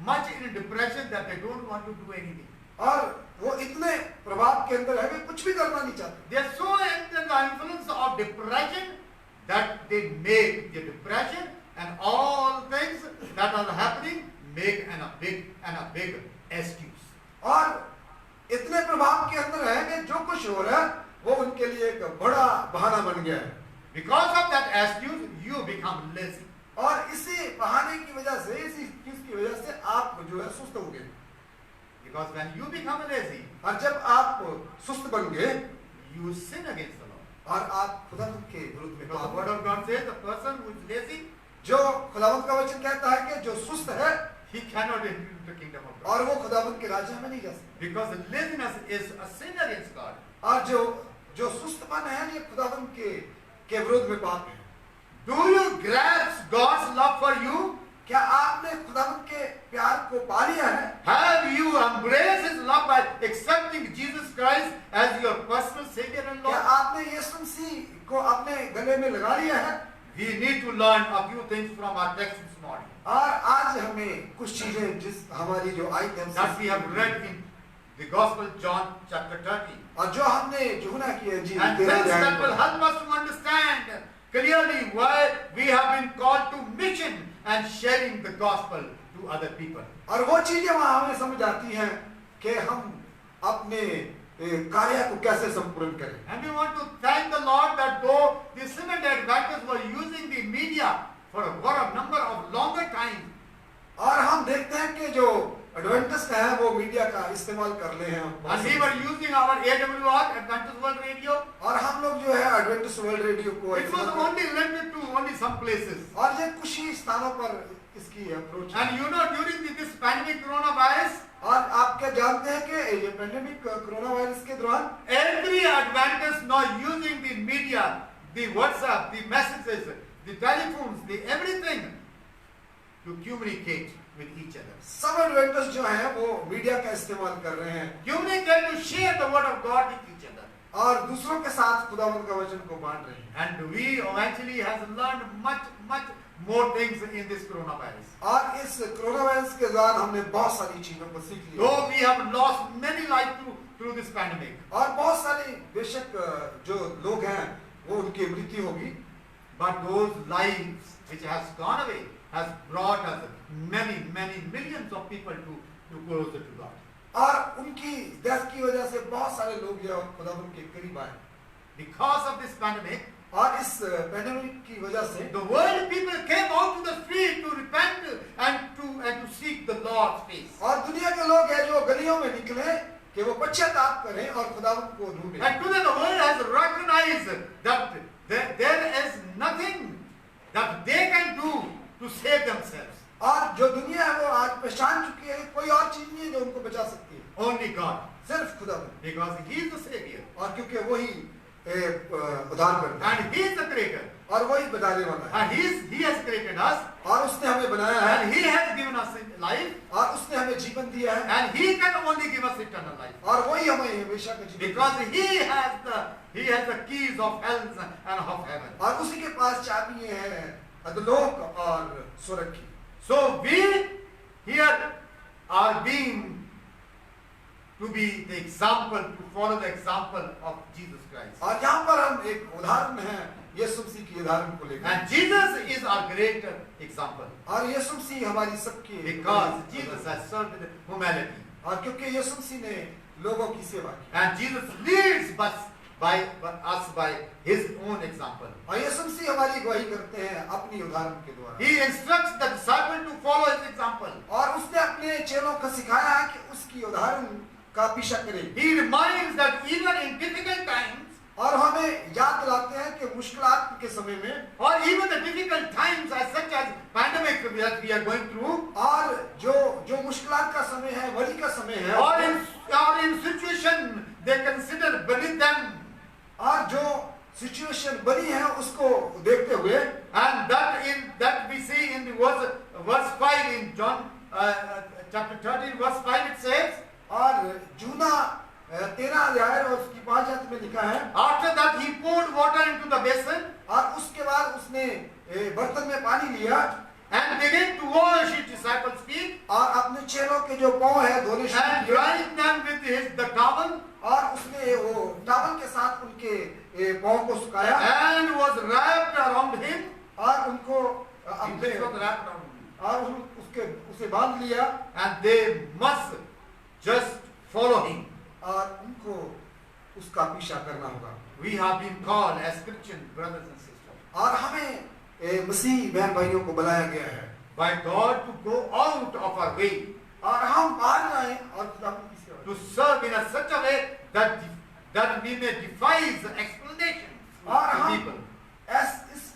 much in depression that they don't want to do anything. और वो इतने प्रभाव के अंदर है वे कुछ भी करना नहीं चाहते। They are so under the influence of depression that they make the depression and all things that are happening make a big excuse. और इतने प्रभाव के अंदर है कि जो कुछ हो रहा है वो उनके लिए एक बड़ा बहाना बन गया है। Because of that excuse, you become lazy. और इसी बहाने की वजह से, इसी एक्सक्यूज की वजह से आप जो है सुस्त हो गए। Because when you become lazy, और जब आप सुस्त बन गए you sin against the Lord. और आप खुदावंद के विरुद्ध में Because the पाप word of God says the person who is lazy, जो खुदावंद का वचन कहता है कि जो सुस्त है he cannot enter into the kingdom of God. और वो खुदावंद के राज्य में नहीं जा सकता। Because laziness is a sin against God. और जो सुस्तपन है ये खुदावंद के विरुद्ध में पाप है। Do you grasp God's love for you? क्या आपने खुदावंद के प्यार को पा लिया है? Have you embraced His love by accepting Jesus Christ as your personal Savior and क्या Lord? आपने यीशु मसीह को अपने गले में लगा लिया है? We need to learn a few things from our text this morning और आज हमें कुछ चीजें जिस हमारी जो आई थी that we have read in the Gospel John chapter 30. और जो हमने यूहन्ना की इंजील And 13 things अध्याय that will में help us to understand clearly why we have been called to mission and sharing the gospel to other people. और वो चीजें वहां हमें समझ आती हैं कि हम अपने कार्य को कैसे संपूर्ण करें। And we want to thank the Lord that though the Seventh-day Adventists were using the media for a number of longer time, और हम देखते हैं कि जो एडवेंटिस्ट है वो मीडिया का इस्तेमाल कर रहे हैं and we were using our AWR, Adventist World Radio, और हम लोग जो है एडवेंटिस्ट वर्ल्ड रेडियो को it was only limited to only some places. और ये कुछ ही स्थानों पर इसकी अप्रोच है। And you know, during this pandemic coronavirus, और आप क्या जानते हैं कि ये पेंडेमिक कोरोना वायरस के दौरान every Adventist now using the media, the WhatsApp, the messages, the telephones, the everything to communicate with each other. सब एडवेंटिस्ट जो हैं वो मीडिया का इस्तेमाल कर रहे हैं Communicate to share the word of God with each other. और दूसरों के साथ खुदावंद का वचन को बांट रहे हैं। And we eventually has learned much more things in this coronavirus. और इस कोरोना वायरस के दौरान हमने बहुत सारी चीजों को सीख लिया Though we have lost many lives through this pandemic, और बहुत सारे बेशक जो लोग हैं वो उनकी मृत्यु होगी, but those lives which has gone away has brought us many millions of people to closer to God. और उनकी डेथ की वजह से बहुत सारे लोग जो है खुदावंद के करीब आए। Because of this pandemic, और इस पैंडेमिक की वजह से the world people came out to the street to repent and to seek the Lord's face. और दुनिया के लोग हैं जो गलियों में निकले कि वो पश्चाताप करें और खुदावंद को ढूंढें। And today the world has recognized that there is nothing that they can do to save themselves. और जो दुनिया है वो आज पहचान चुकी है कोई और चीज नहीं है जो उनको बचा सकती है, Only God, सिर्फ खुदावंद। because He is the Savior और क्योंकि वही उद्धार करता है and He is the Creator, और वही बनाने वाला है and He has created us और उसने हमें बनाया है and He has given us life और उसने हमें जीवन दिया है and He can only give us eternal life और वही हमें हमेशा का जीवन because देता He has the keys of hell and of heaven. है। और उसी के पास चाबी है अधोलोक और स्वर्ग की। So we here are being to be the example, to follow the example of Jesus Christ. और यहाँ पर हम एक उदाहरण है यीशु मसीह की उदाहरण को लेकर, And Jesus is our greater example और यीशु मसीह हमारी सबकी because Jesus has served with humanity. और क्योंकि यीशु मसीह ने लोगों की सेवा की And Jesus leads us by His own example. और यीशु मसीह हमारी अगुवाई करते हैं अपनी उदाहरण के द्वारा। He instructs the disciple to follow His example. और उसने अपने चेलों को सिखाया है कि उसकी उदाहरण का पीछा करें। He reminds that even in difficult times, और हमें याद दिलाते हैं कि मुश्किलात के समय में or even the difficult times as such as pandemic that we are going through, और जो मुश्किलात का समय है, वरी का समय है, or in situation they consider beneath them, और जो सिचुएशन बनी है उसको देखते हुए, and that we see in the verse 5 in John chapter 13 verse 5 it says, और यूहन्ना 13 अध्याय और उसकी 5 आयत में लिखा है, after that he poured water into the basin और उसके बाद उसने बर्तन में पानी लिया and began to wash his disciples' feet और अपने चेलों के जो पांव है धोने शुरू and किए, drying them with the towel, और उसने वो टॉवल के साथ उनके पांव को सुखाया and was wrapped around him. और उनको This was wrapped around him. और उसे बांध लिया And they must just follow him. और उनको उसका पीछा करना होगा। We have been called as Christian brothers and sisters और हमें मसीह बहन भाइयों को बुलाया गया है by God to go out of our way और हम बाहर आए और खुदावंद की सेवा to serve in a such a way that we may devise explanation और to हम people. इस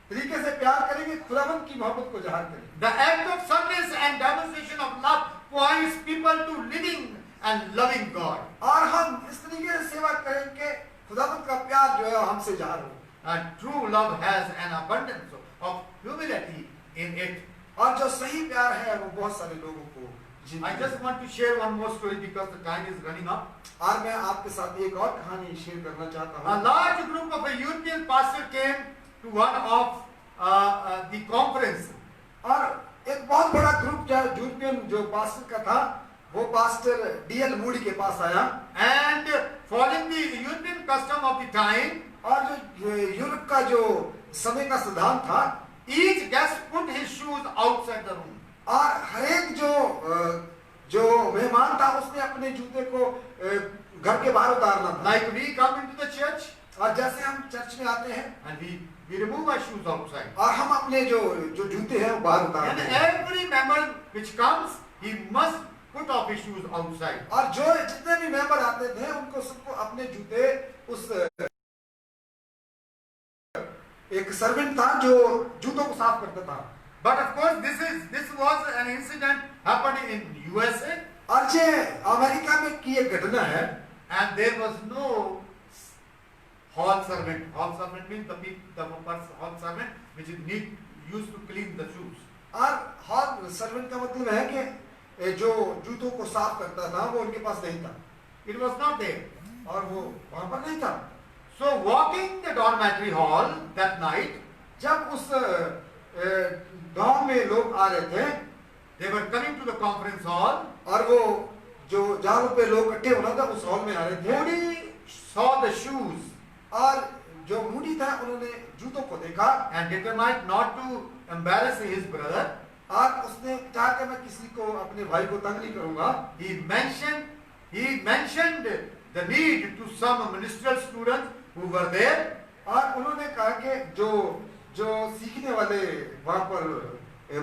तरीके से प्यार करेंगे, खुदावंद की मोहब्बत को जाहिर करेंगे। The act of service and demonstration of love points people to living and loving God. और हम इस तरीके से सेवा करेंगे खुदावंद का प्यार जो है हमसे जाहिर हो। And true love has an abundance of humility in it. और जो सही प्यार है वो बहुत सारे लोगों को I just want to share one more story because the time is running up. और मैं आपके साथ एक और कहानी शेयर करना चाहता A हूँ। large group of a European pastor came to one of the conference. और एक बहुत बड़ा ग्रुप जो यूरोपियन जो पास्टर का था वो पास्टर डीएल मूडी के पास आया And following the European custom of the time, और जो यूरोप का जो समय का सिद्धांत था each guest put his shoes outside the room. और हर एक जो मेहमान था उसने अपने जूते को घर के बाहर उतारना था। Like we come into the church और जैसे हम चर्च में आते हैं and we remove our shoes outside. और हम अपने जो जूते हैं वो बाहर And उतारते हैं every member which comes, he must put off his shoes outside. और जो जितने भी मेंबर आते थे उनको सबको अपने जूते उस एक सर्वेंट था जो जूतों को साफ करता था। But of course, this was an incident happened in USA, और ये अमेरिका में की एक घटना है and there was no hall servant. Hall servant means the hall servant which is used to clean the shoes. और हॉल सर्वेंट का मतलब है कि जो जूतों को साफ करता था वो उनके पास नहीं था It was not there. और वो वहां पर नहीं था। So walking the dormitory hall that night, जब उस गांव में लोग आ रहे थे they were coming to the conference hall. और वो जो जहाँ पे लोग इकट्ठे होना था उस हॉल में आ रहे थे Moody saw the shoes और जो मूडी था उन्होंने जूतों को देखा and determined not to embarrass his brother. और उसने कहा कि मैं किसी को अपने भाई को तंग नहीं करूंगा। He mentioned the need to some ministerial students who were there. और उन्होंने कहा कि जो सीखने वाले वहां पर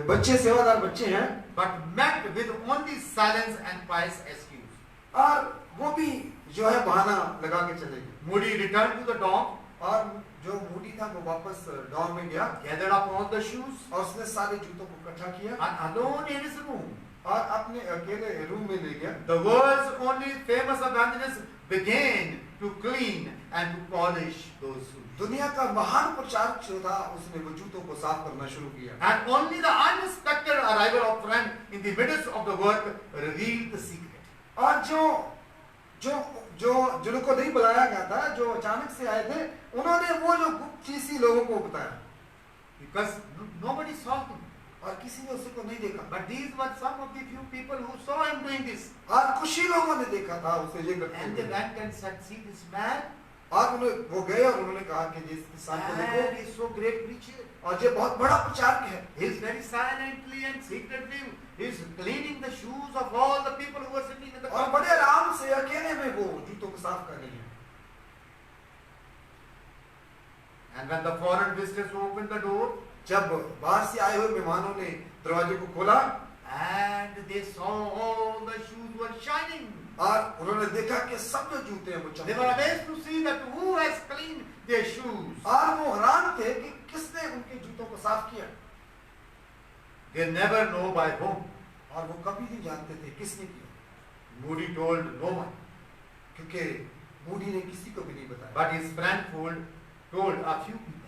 बच्चे सेवादार बच्चे हैं But met with only silence and pious excuse. और वो भी जो है बहाना लगा के चले गए। Moody returned to the dorm, और जो मूडी था वो वापस डॉर्म में गया gathered up all the shoes, और उसने सारे जूतों को इकट्ठा किया and alone in his room, और अपने अकेले रूम में ले गया। the world's only famous evangelist began to clean and to polish those shoes. दुनिया का महान प्रचारक जो था उसने वो जूतों को साफ करना शुरू किया And only the unexpected arrival of friend in the midst of the work revealed the secret. और जिनको नहीं बुलाया गया था जो अचानक से आए थे उन्होंने वो जो गुप्त चीज लोगों को बताया Because nobody saw him. और किसी ने उसको नहीं देखा But these were some of the few people who saw him doing this. और कुछ ही लोगों ने देखा था उसे ये करते And they हुए। went and said, see this man? और वो गए और उन्होंने कहा कि जिस इंसान को And देखो he's so great preacher. और ये बहुत बड़ा प्रचारक है He's very silently and secretly, he's cleaning the shoes of all the people who were sitting in the और बड़े आराम से अकेले में वो जूतों को साफ कर रही है। And when the foreign visitors opened the door, जब बाहर से आए हुए मेहमानों ने दरवाजे को खोला and they saw all the shoes were shining. और उन्होंने देखा कि सब जो जूते हैं वो They चमक were रहे हैं। amazed to see that who has cleaned their shoes. और वो हैरान थे कि किसने उनके जूतों को साफ किया They never know by whom. और वो कभी नहीं जानते थे किसने किया Moody told no one. क्योंकि मूडी ने किसी को भी नहीं बताया, but his friend told a few people.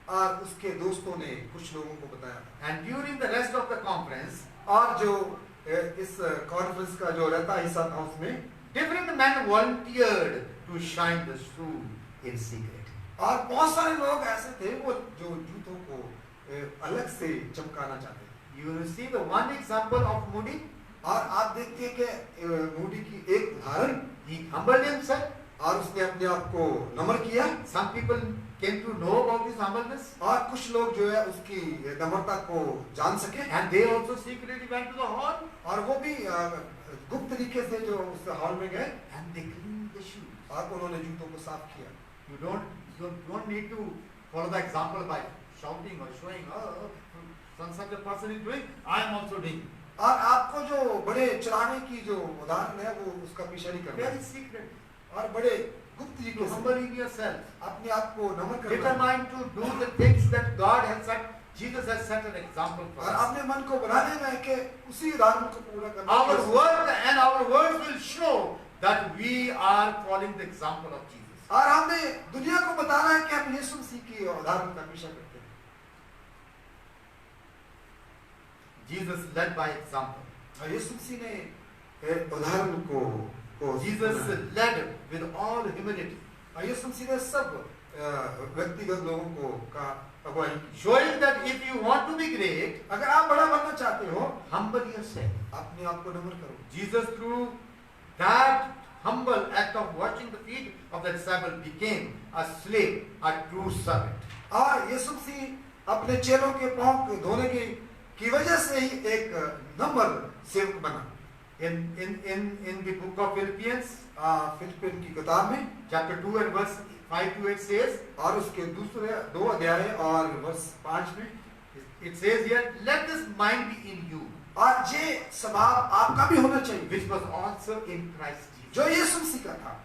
और उसके दोस्तों ने कुछ लोगों को बताया। And during the rest of the conference, और जो इस कॉन्फ्रेंस का जो रहता हिस्सा था उसमें different men volunteered to shine the shoe in secret. और बहुत सारे लोग ऐसे थे वो जो जूतों को अलग से चमकाना चाहते थे। You will see the one example of Moody. और आप देखते हैं कि मूडी की एक उदाहरण, He humbled himself. और उसने अपने आप को नम्र किया, Some people came to know about his humbleness, और कुछ लोग जो है उसकी नम्रता को जान सके, and they also secretly went to the hall और वो भी गुप्त तरीके से जो उस हॉल में गए and they cleaned the shoes. और उन्होंने जूतों को साफ किया। You don't need to follow the example by shouting or showing, oh, such a person is doing, I am also doing. और आपको जो बड़े चलाने की जो उदाहरण है वो उसका पीछा नहीं करना Very है, secret. और बड़े गुप्त To तरीके से humbling yourself. अपने आप को नम्र करना है, Determined to do the things that God has set, Jesus has set an example for और us. अपने मन को बना लेना है कि उसी उदाहरण को पूरा करना Our है। work and our words will show that we are following the example of Jesus. और हमने दुनिया को बताना है कि हम यीशु मसीह की उदाहरण का पीछा करते हैं। Jesus led by example. और यीशु मसीह ने उदाहरण को Jesus led with all humility, और यीशु मसीह ने सब व्यक्तिगत लोगों को का अगुवाई की। showing that if you want to be great, अगर आप बड़ा बनना चाहते हो, humble yourself. अपने आप को नम्र करो। Jesus, through that humble act of washing the feet of the disciple, became a slave, a true servant. और यीशु मसीह अपने चेलों के पांव को धोने की वजह से ही एक नम्र सेवक बना। In the book of Philippians, Philippine की किताब में chapter 2 and verse 5 to 8 says, और उसके दूसरे 2 अध्याय और वर्ष 5 में it says here, let this mind be in you, और ये स्वभाव आपका भी होना चाहिए which was also in Christ Jesus, जो यीशु मसीह का था,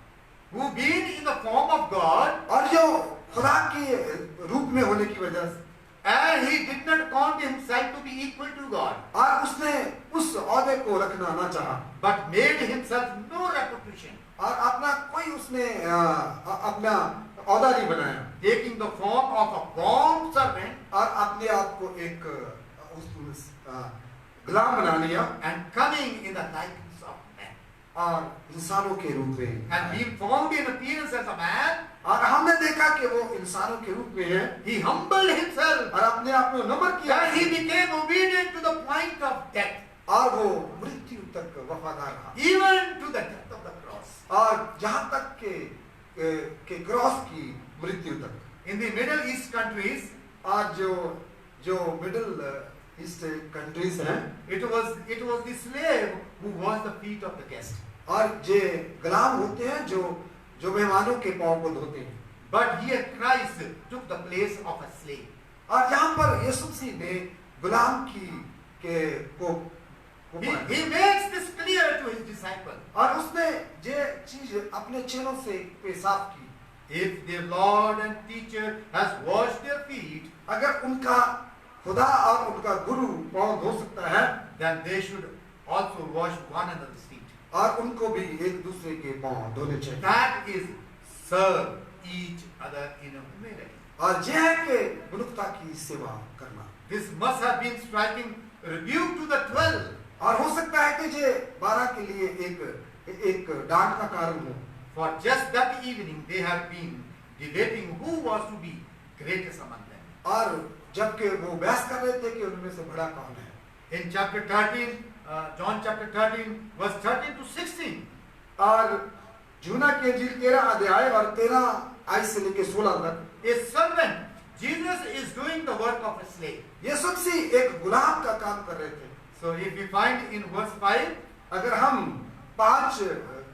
who being in the form of God, और जो खुदा के रूप में होने की वजह से, and he did not count himself to be equal to God, और उसने उस औहदे को रखना ना चाहा, but made himself no reputation, और अपना कोई उसने अपना औहदा नहीं बनाया, taking the form of a bond servant, और अपने आप को एक गुलाम बना लिया, and coming in the likeness of man, और इंसानों के रूप में, and being found in appearance as a man, और हमने देखा कि वो इंसानों के रूप में है, he humbled himself, और अपने आप को नम्र किया, and he became obedient to the point of death, और वो मृत्यु तक वफादार रहा, even to the death of the cross. और जहाँ तक के क्रॉस की मृत्यु तक। In the Middle East countries, आज जो मिडिल ईस्ट कंट्रीज हैं, it was the slave who washed the feet of the guest. और जे गुलाम होते हैं जो मेहमानों के पांव को धोते हैं, But here Christ took the place of a slave. और जहाँ पर यीशु मसीह ने गुलाम को He makes this clear to his disciples. और उसने ये चीज अपने चेलों से पेशाब की, If their Lord and teacher has washed their feet, अगर उनका खुदा और उनका गुरु पांव धो सकता है, then they should also wash one another's feet. और उनको भी एक दूसरे के पांव धोने चाहिए। That is serve each other in humility. और यह है कि मनुष्यता की सेवा करना। This must have been striking rebuke to the 12. और हो सकता है कि ये 12 के लिए एक डांट का कारण हो। For just that evening they had been debating who was to be greatest among them. और जबकि वो बहस कर रहे थे कि उनमें से बड़ा कौन है। In chapter 13, John chapter 13, verse 13 to 16, और यूहन्ना की इंजील 13 अध्याय और 13 आयत से लेकर 16 तक, a servant, Jesus is doing the work of a slave. यीशु मसीह एक गुलाम का काम कर रहे थे। So if we find in verse 5, अगर हम 5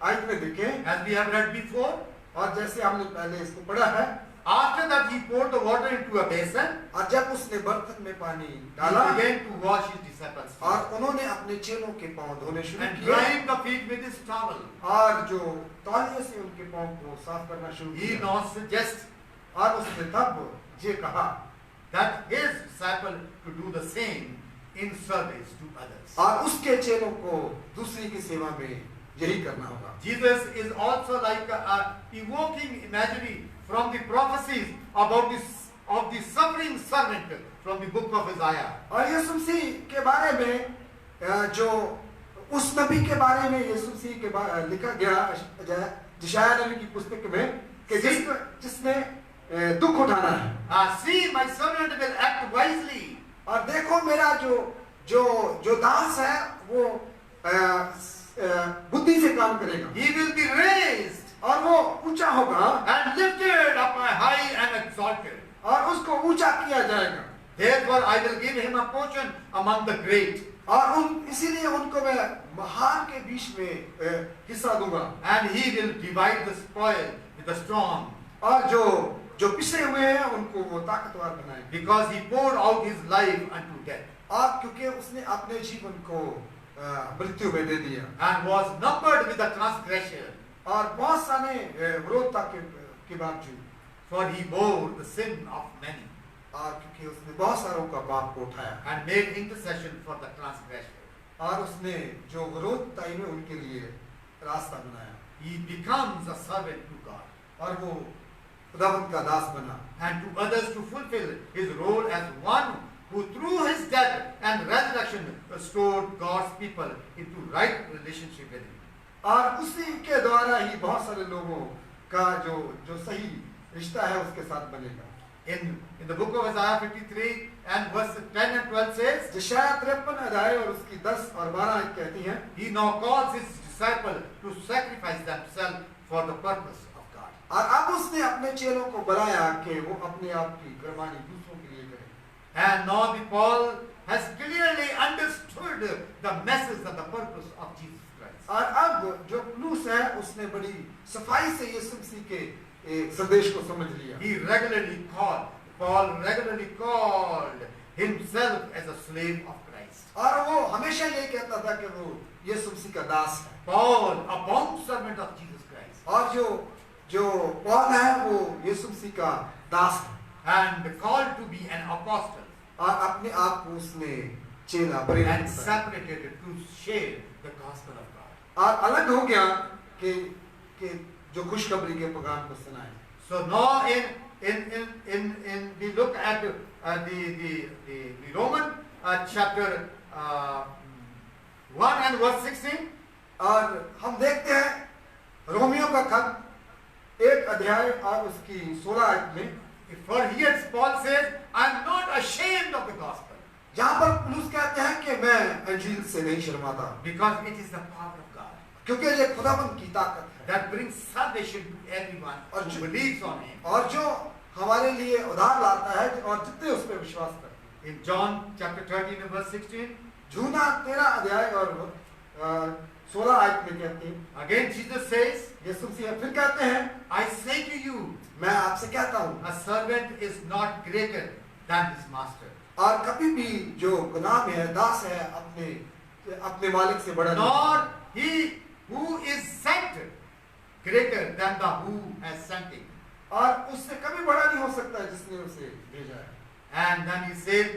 आयत में देखें, as we have read before, और जैसे हमने पहले इसको पढ़ा है, after that he poured the water into a basin, और जब उसने बर्तन में पानी he डाला began to wash his disciples' feet और उन्होंने अपने चेलों के पांव धोने शुरू and किए, drying the feet with his towel. और जो तौलिए से उनके पांव को साफ करना शुरू He किया, now suggests और उसने तब ये कहा, that his disciple to do the same in service to others. और उसके चेलों को दूसरी की सेवा में यही करना होगा। Jesus is also like evoking imagery from the prophecies about of the suffering servant from the book of Isaiah. और यीशु मसीह के बारे में जो उस नबी के बारे में यीशु मसीह के लिखा गया यशायाह नबी की पुस्तक में कि जिसने दुख उठाना है। See, my servant will act wisely. और देखो मेरा जो दास है वो बुद्धि से काम करेगा। He will be raised और वो ऊंचा होगा and lifted up high and exalted. और उसको ऊंचा किया जाएगा। Therefore, I will give him a portion among the great. और इसीलिए उनको मैं महान के बीच में हिस्सा दूंगा। And he will divide the spoil with the strong. और जो पिछड़े हुए हैं उनको वो ताकतवर बनाएंगे। Because he poured out his life unto death. और क्योंकि उसने अपने जीवन को मृत्यु में दे दिया And was numbered with the transgressor. और बहुत सारे विरोधता के बावजूद For he bore the sin of many. और क्योंकि उसने बहुत सारों का पाप को उठाया And made intercession for the transgressor. और उसने जो विरोधताई में उनके लिए रास्ता बनाया He becomes a servant to God. और वो खुदावंद का दास बना And to others to fulfill his role as one who through his death and resurrection restored God's people into right relationship with him. और उसी के द्वारा ही बहुत सारे लोगों का जो सही रिश्ता है उसके साथ बनेगा। In the book of Isaiah 53 and verse 10 and 12 says, यशायाह 53 अध्याय और उसकी 10 और 12 कहती हैं, he now calls his disciple to sacrifice themselves for the purpose of God. और अब उसने अपने चेलों को बुलाया कि वो अपने आप की कुर्बानी दूसरों के लिए करें। And now the Paul has clearly understood the message and the purpose of Jesus Christ. और अब जो पौलुस है उसने बड़ी सफाई से यीशु मसीह के संदेश को समझ लिया। Paul regularly called himself as a slave of Christ. और वो हमेशा यही कहता था कि वो यीशु मसीह का दास है। Paul, a bondservant of Jesus Christ. और जो पौल है वो यीशु मसीह का दास है। And called to be an apostle. और अपने आप को उसने चेला प्रेरित And separated to share the gospel of God. और अलग हो गया कि जो खुशखबरी के पैगाम को सुनाए। So now in we look at the Roman chapter 1 and verse 16. और हम देखते हैं रोमियो का खत 1 अध्याय और उसकी 16 आयत में, For here Paul says, I am not ashamed of the gospel. जहाँ पर पौलुस कहते हैं कि मैं अंजील से नहीं शर्माता, Because it is the power of God क्योंकि ये खुदावंद की ताकत है that brings salvation to everyone who believes on him. और जो हमारे लिए उद्धार लाता है और जितने उस पर विश्वास करते हैं। In John chapter 13 and verse 16, यूहन्ना 13 अध्याय और 16 आयत में कहते हैं, again Jesus says, यीशु मसीह फिर कहते हैं, I say to you, मैं आपसे कहता हूँ, a servant is not greater than his master. और कभी भी जो गुलाम है, दास है, अपने मालिक से बड़ा नहीं। Nor he who is sent greater than the who has sent him. और उससे कभी बड़ा नहीं हो सकता जिसने उसे भेजा है। And then he said,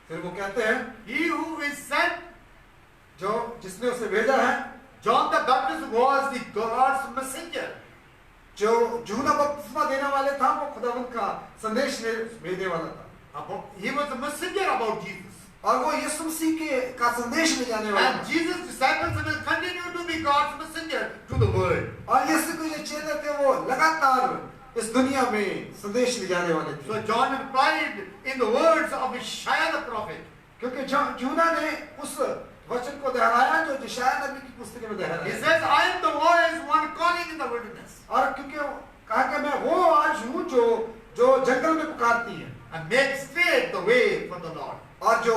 फिर वो कहते हैं, he who is sent, जो जिसने उसे भेजा है, John the Baptist was the God's messenger. जो यूहन्ना बपतिस्मा देने वाले था वो खुदावंद का संदेश भेजने वाला था। He was a messenger about Jesus. और वो यीशु मसीह का संदेश ले जाने वाला And था। Jesus' disciples will continue to be God's messenger to the world. और यीशु के जो चेले थे वो लगातार इस दुनिया में संदेश ले जाने वाले थे। So John replied in the words of Isaiah the prophet. क्योंकि यूहन्ना ने उस वचन को दोहराया जो यशायाह नबी की पुस्तक में He दोहराया। says, I am the voice one calling in the wilderness. और क्योंकि कहा कि मैं वो आवाज हूँ जो जंगल में पुकारती है And make straight the way for the Lord. और जो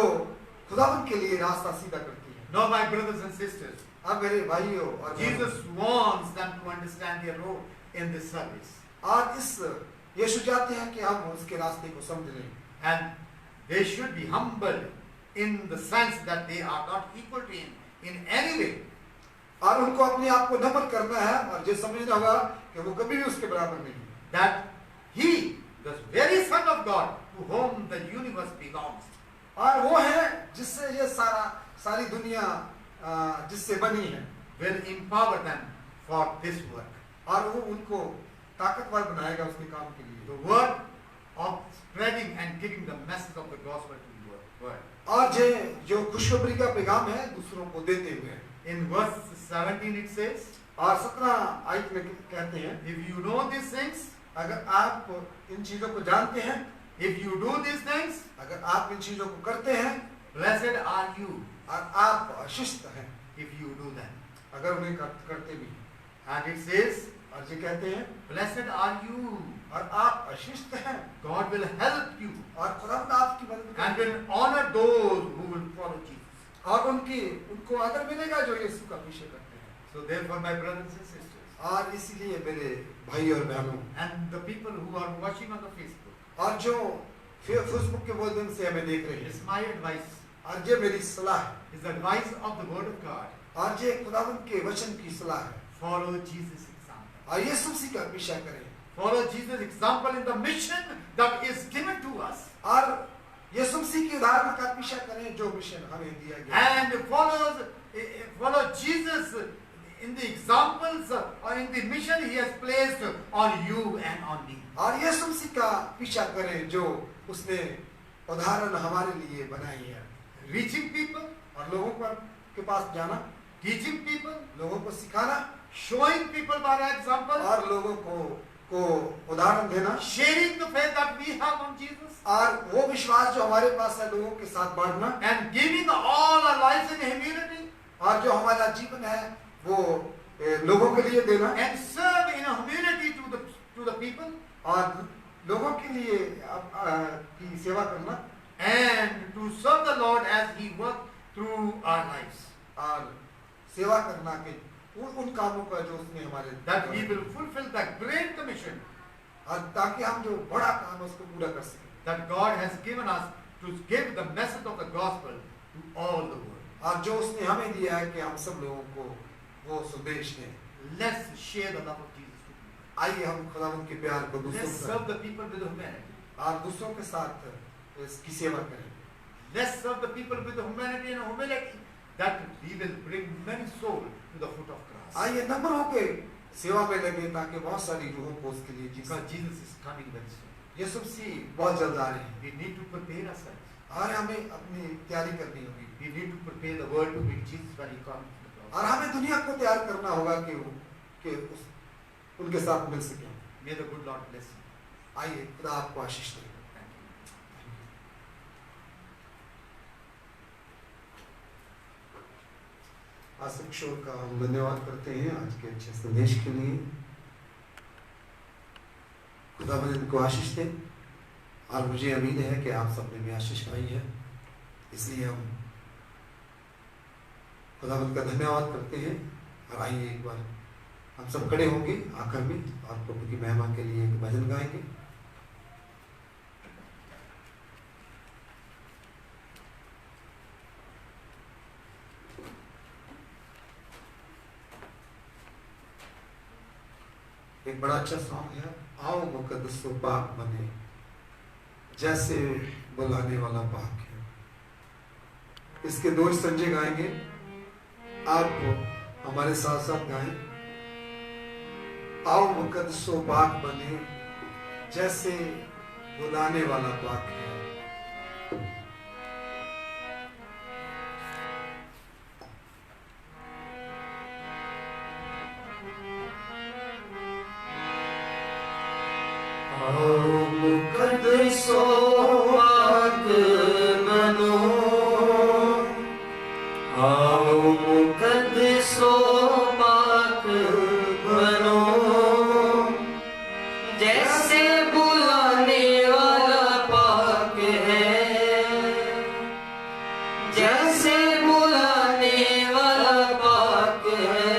खुदावंद के लिए रास्ता सीधा करती है। Now my brothers and sisters, अब मेरे भाइयों और Jesus wants them to understand their role in this service. और इस यीशु चाहते हैं कि हम उसके रास्ते को समझ लें। And they should be humbled in the sense that they are not equal to him in any way. और उनको अपने आप को नम्र करना है और ये समझना होगा कि वो कभी भी उसके बराबर नहीं है। That he, the very Son of God, to whom the universe belongs, और वो है जिससे ये सारी दुनिया जिससे बनी है। will empower them for this work. और वो उनको ताकतवर बनाएगा उसके काम के लिए। The work of spreading and giving the message of the gospel to the world. और जो खुशखबरी का पैगाम है दूसरों को देते हुए। In verse 17 it says, और 17 आयत में कहते हैं, if you know these things, अगर आप इन चीजों को जानते हैं, if you do these things, अगर आप इन चीजों को करते हैं, blessed are you और आप आशीषित हैं if you do them. अगर उन्हें करते भी। And it says, और ये कहते हैं, blessed are you. और आप आशीषित हैं God will help you और खुदावंद आपकी मदद and करेगा। will honor those who will follow Jesus. और उनको आदर मिलेगा जो यीशु का पीछे करते हैं। So therefore, my brothers and sisters, और इसीलिए मेरे भाई और बहनों and the people who are watching on the Facebook, और जो फेसबुक के माध्यम से हमें देख रहे it's हैं, my advice, और ये मेरी सलाह है, is the advice of the word of God. और ये खुदावंद के वचन की सलाह है। Follow Jesus' example. और यीशु मसीह का पीछा करें Follow Jesus' example in the mission that is given to us. और यीशु मसीह के उदाहरण का पीछा करें जो मिशन हमें दिया गया है। And follow Jesus in the examples or in the mission he has placed on you and on me. और यीशु मसीह का पीछा करें जो उसने उदाहरण हमारे लिए बनाई है। Reaching people, और लोगों के पास जाना, teaching people, लोगों को सिखाना showing people by example, और लोगों को उदाहरण देना sharing the faith that we have on Jesus, और वो विश्वास जो हमारे पास है लोगों के साथ बांटना and giving all our lives in humility, और जो हमारा जीवन है वो लोगों के लिए देना and serve in humility to the people, और लोगों के लिए की सेवा करना and to serve the Lord as he worked through our lives, और सेवा करना के उन कामों का जो उसने हमारे that we will fulfill the great commission और ताकि हम जो बड़ा काम है उसको पूरा कर सकें that God has given us to give the message of the gospel to all the world. और जो उसने हमें दिया है कि हम सब लोगों को वो संदेश दें। Let's share the love of Jesus to people. आइए हम खुदावंद के प्यार को दूसरों Let's को serve the people with humanity. और दूसरों के साथ इसकी सेवा करें। Let's serve the people with humanity and humility, that we will bring many souls to the foot of Christ. आइए नम्र होके सेवा में लगे ताकि बहुत सारी रूहों को उसके लिए Because Jesus is coming very soon. यीशु मसीह बहुत जल्द आ रहे हैं We need to prepare ourselves. और हमें अपनी तैयारी करनी होगी We need to prepare the world to meet Jesus when he comes to the cross. और हमें दुनिया को तैयार करना होगा कि उनके साथ मिल सके। May the good Lord bless you. आइए खुदा आपको आशीष दे। Thank you. आसिफ किशोर का हम धन्यवाद करते हैं आज के अच्छे संदेश के लिए। खुदावंद इनको आशीष दे और मुझे उम्मीद है कि आप सबने भी आशीष पाई है, इसलिए हम खुदावंद का धन्यवाद करते हैं। और आइए एक बार हम सब खड़े होंगे आखिर में और प्रभु की महिमा के लिए एक भजन गाएंगे। एक बड़ा अच्छा सॉन्ग है, आओ मुकद्दस पाक बने जैसे बुलाने वाला पाक है। इसके दो संजय गाएंगे, आप हमारे साथ साथ गाएं। आओ मुकद्दस पाक बने जैसे बुलाने वाला पाक है। मुकद्दसो पाक बनो, आओ मुकद्दसो पाक बनो जैसे बुलाने वाला पाक है, जैसे बुलाने वाला पाक है।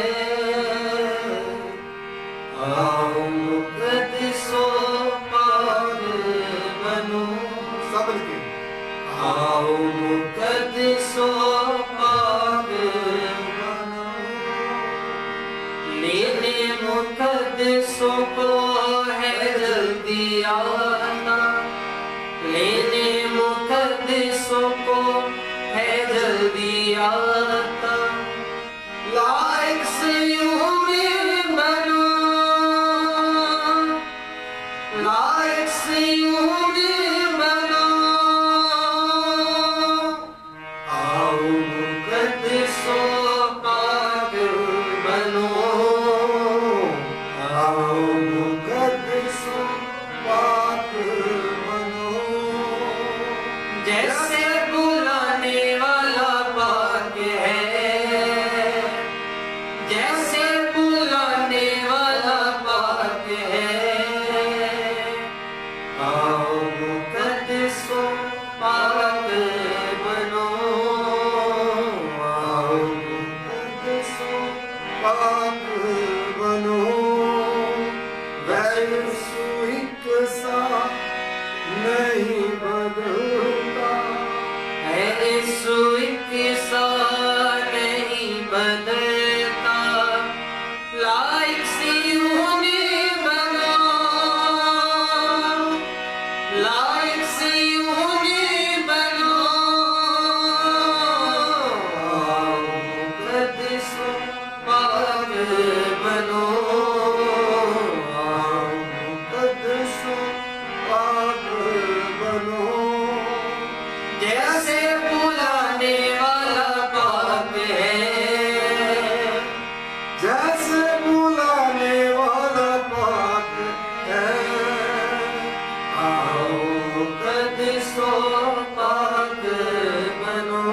आओ मुकद्दसो सब लिखे, आओ मुकद्दसो पाक बनो, मेरे मुकद्दसों को है जल्दी आना, मेरे मुकद्दसों को है जल्दी आता। लाइक जैसे बुलाने वाला पाक है, जैसे बुलाने वाला पाक है। आओ मुकद्दसों पाक बनो, आओ मुकद्दसों पाक बनो, वैसु एक सा नहीं बदलता, है यीशु एक सा नहीं बदलता। लाइक सियोनी बनो, लाइक सियोनी बनो। आओ मुकद्दसों पाक बनो, आओ मुकद्दसों पाक बनो, जैसे बुलाने वाला पाक है, जैसे बुलाने वाला पाक है। आओ मुकद्दसों पाक बनो,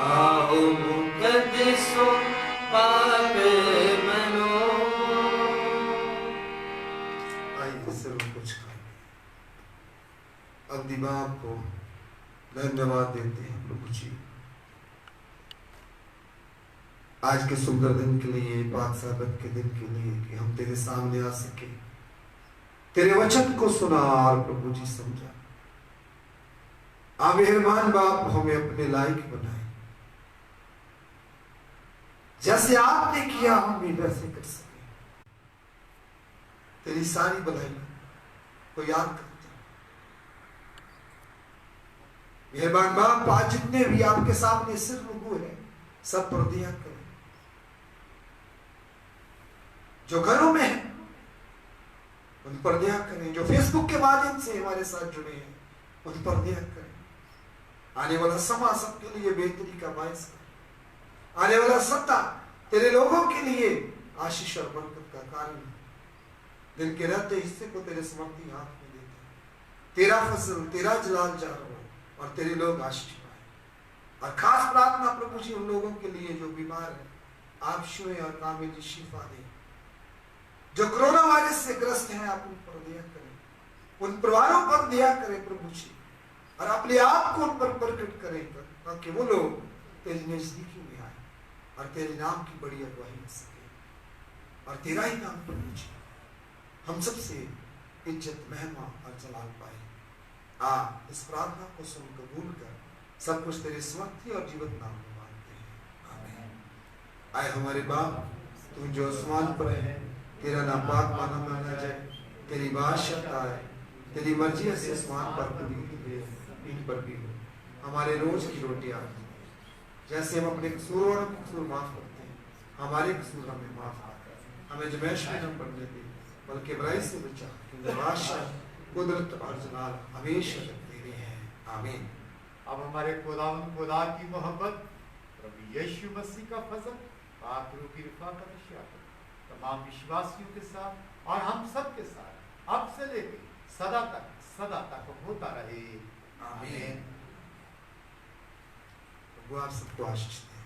आओ मुकद्दसों पाक बनो। आइए सिर्फ कुछ खाएं। अब दिमाग को धन्यवाद देते हैं प्रभु जी, आज के सुंदर दिन के लिए, पाक साबत के दिन के लिए, कि हम तेरे सामने आ सके, तेरे वचन को सुना और प्रभु जी समझा। आप मेहरबान बाप हमें अपने लायक बनाए, जैसे आपने किया हम भी वैसे कर सके। तेरी सारी भलाई को याद करते हैं। मेहरबान बाप आज जितने भी आपके सामने सिर रुकू है, सब पर दया करें। जो घरों में है उन पर दया करें, जो फेसबुक के माध्यम से हमारे साथ जुड़े हैं उन पर दया करें। आने वाला समा सबके लिए बेहतरी का बायस करे, आने वाला सत्ता तेरे लोगों के लिए आशीष और बरकत का कारण। दिन के रहते हिस्से को तेरे समर्थी हाथ में देते हैं। तेरा फसल, तेरा जलाल जाहिर हो और तेरे लोग आशीष पाए। और खास प्रार्थना प्रभु जी उन लोगों के लिए जो बीमार है, आप छुए और कामिल शिफा दें। जो कोरोना वायरस से ग्रस्त हैं, आप उन पर दया करें, उन परिवारों पर दया करें प्रभु जी, और अपने आप को उन पर प्रकट करें, ताकि वो लोग तेरे नजदीकी में आए और तेरे नाम की बड़ी अगुवाई कर सके। और तेरा ही नाम प्रभु जी हम सबसे इज्जत, महिमा और जलाल पाए। इस प्रार्थना को सुन कबूल कर, सब कुछ तेरे समर्थी और जीवित नाम में मांगते हैं, आमीन। आए हमारे बाप, तू जो आसमान पर है, तेरा नाम पाक माना जाए, तेरी बादशाह आए, तेरी मर्जी से आसमान पर पूरी इन पर भी हो। हमारे रोज की रोटी आज, जैसे हम अपने कसूरों के कसूर माफ करते हैं, हमारे कसूर हमें माफ कर, हमें जमैश में न पड़ने दे, बल्कि बुराई से बचा, क्योंकि बादशाह, कुदरत और जलाल हमेशा तेरे हैं, आमीन। अब हमारे खुदा की मोहब्बत, प्रभु यीशु मसीह का फजल, पाक रूह की रफ़ाक़त शाफ़त तमाम विश्वासियों के साथ और हम सब के साथ अब से लेकर सदा तक होता रहे, आमीन। वो आप सबको आशीष दे।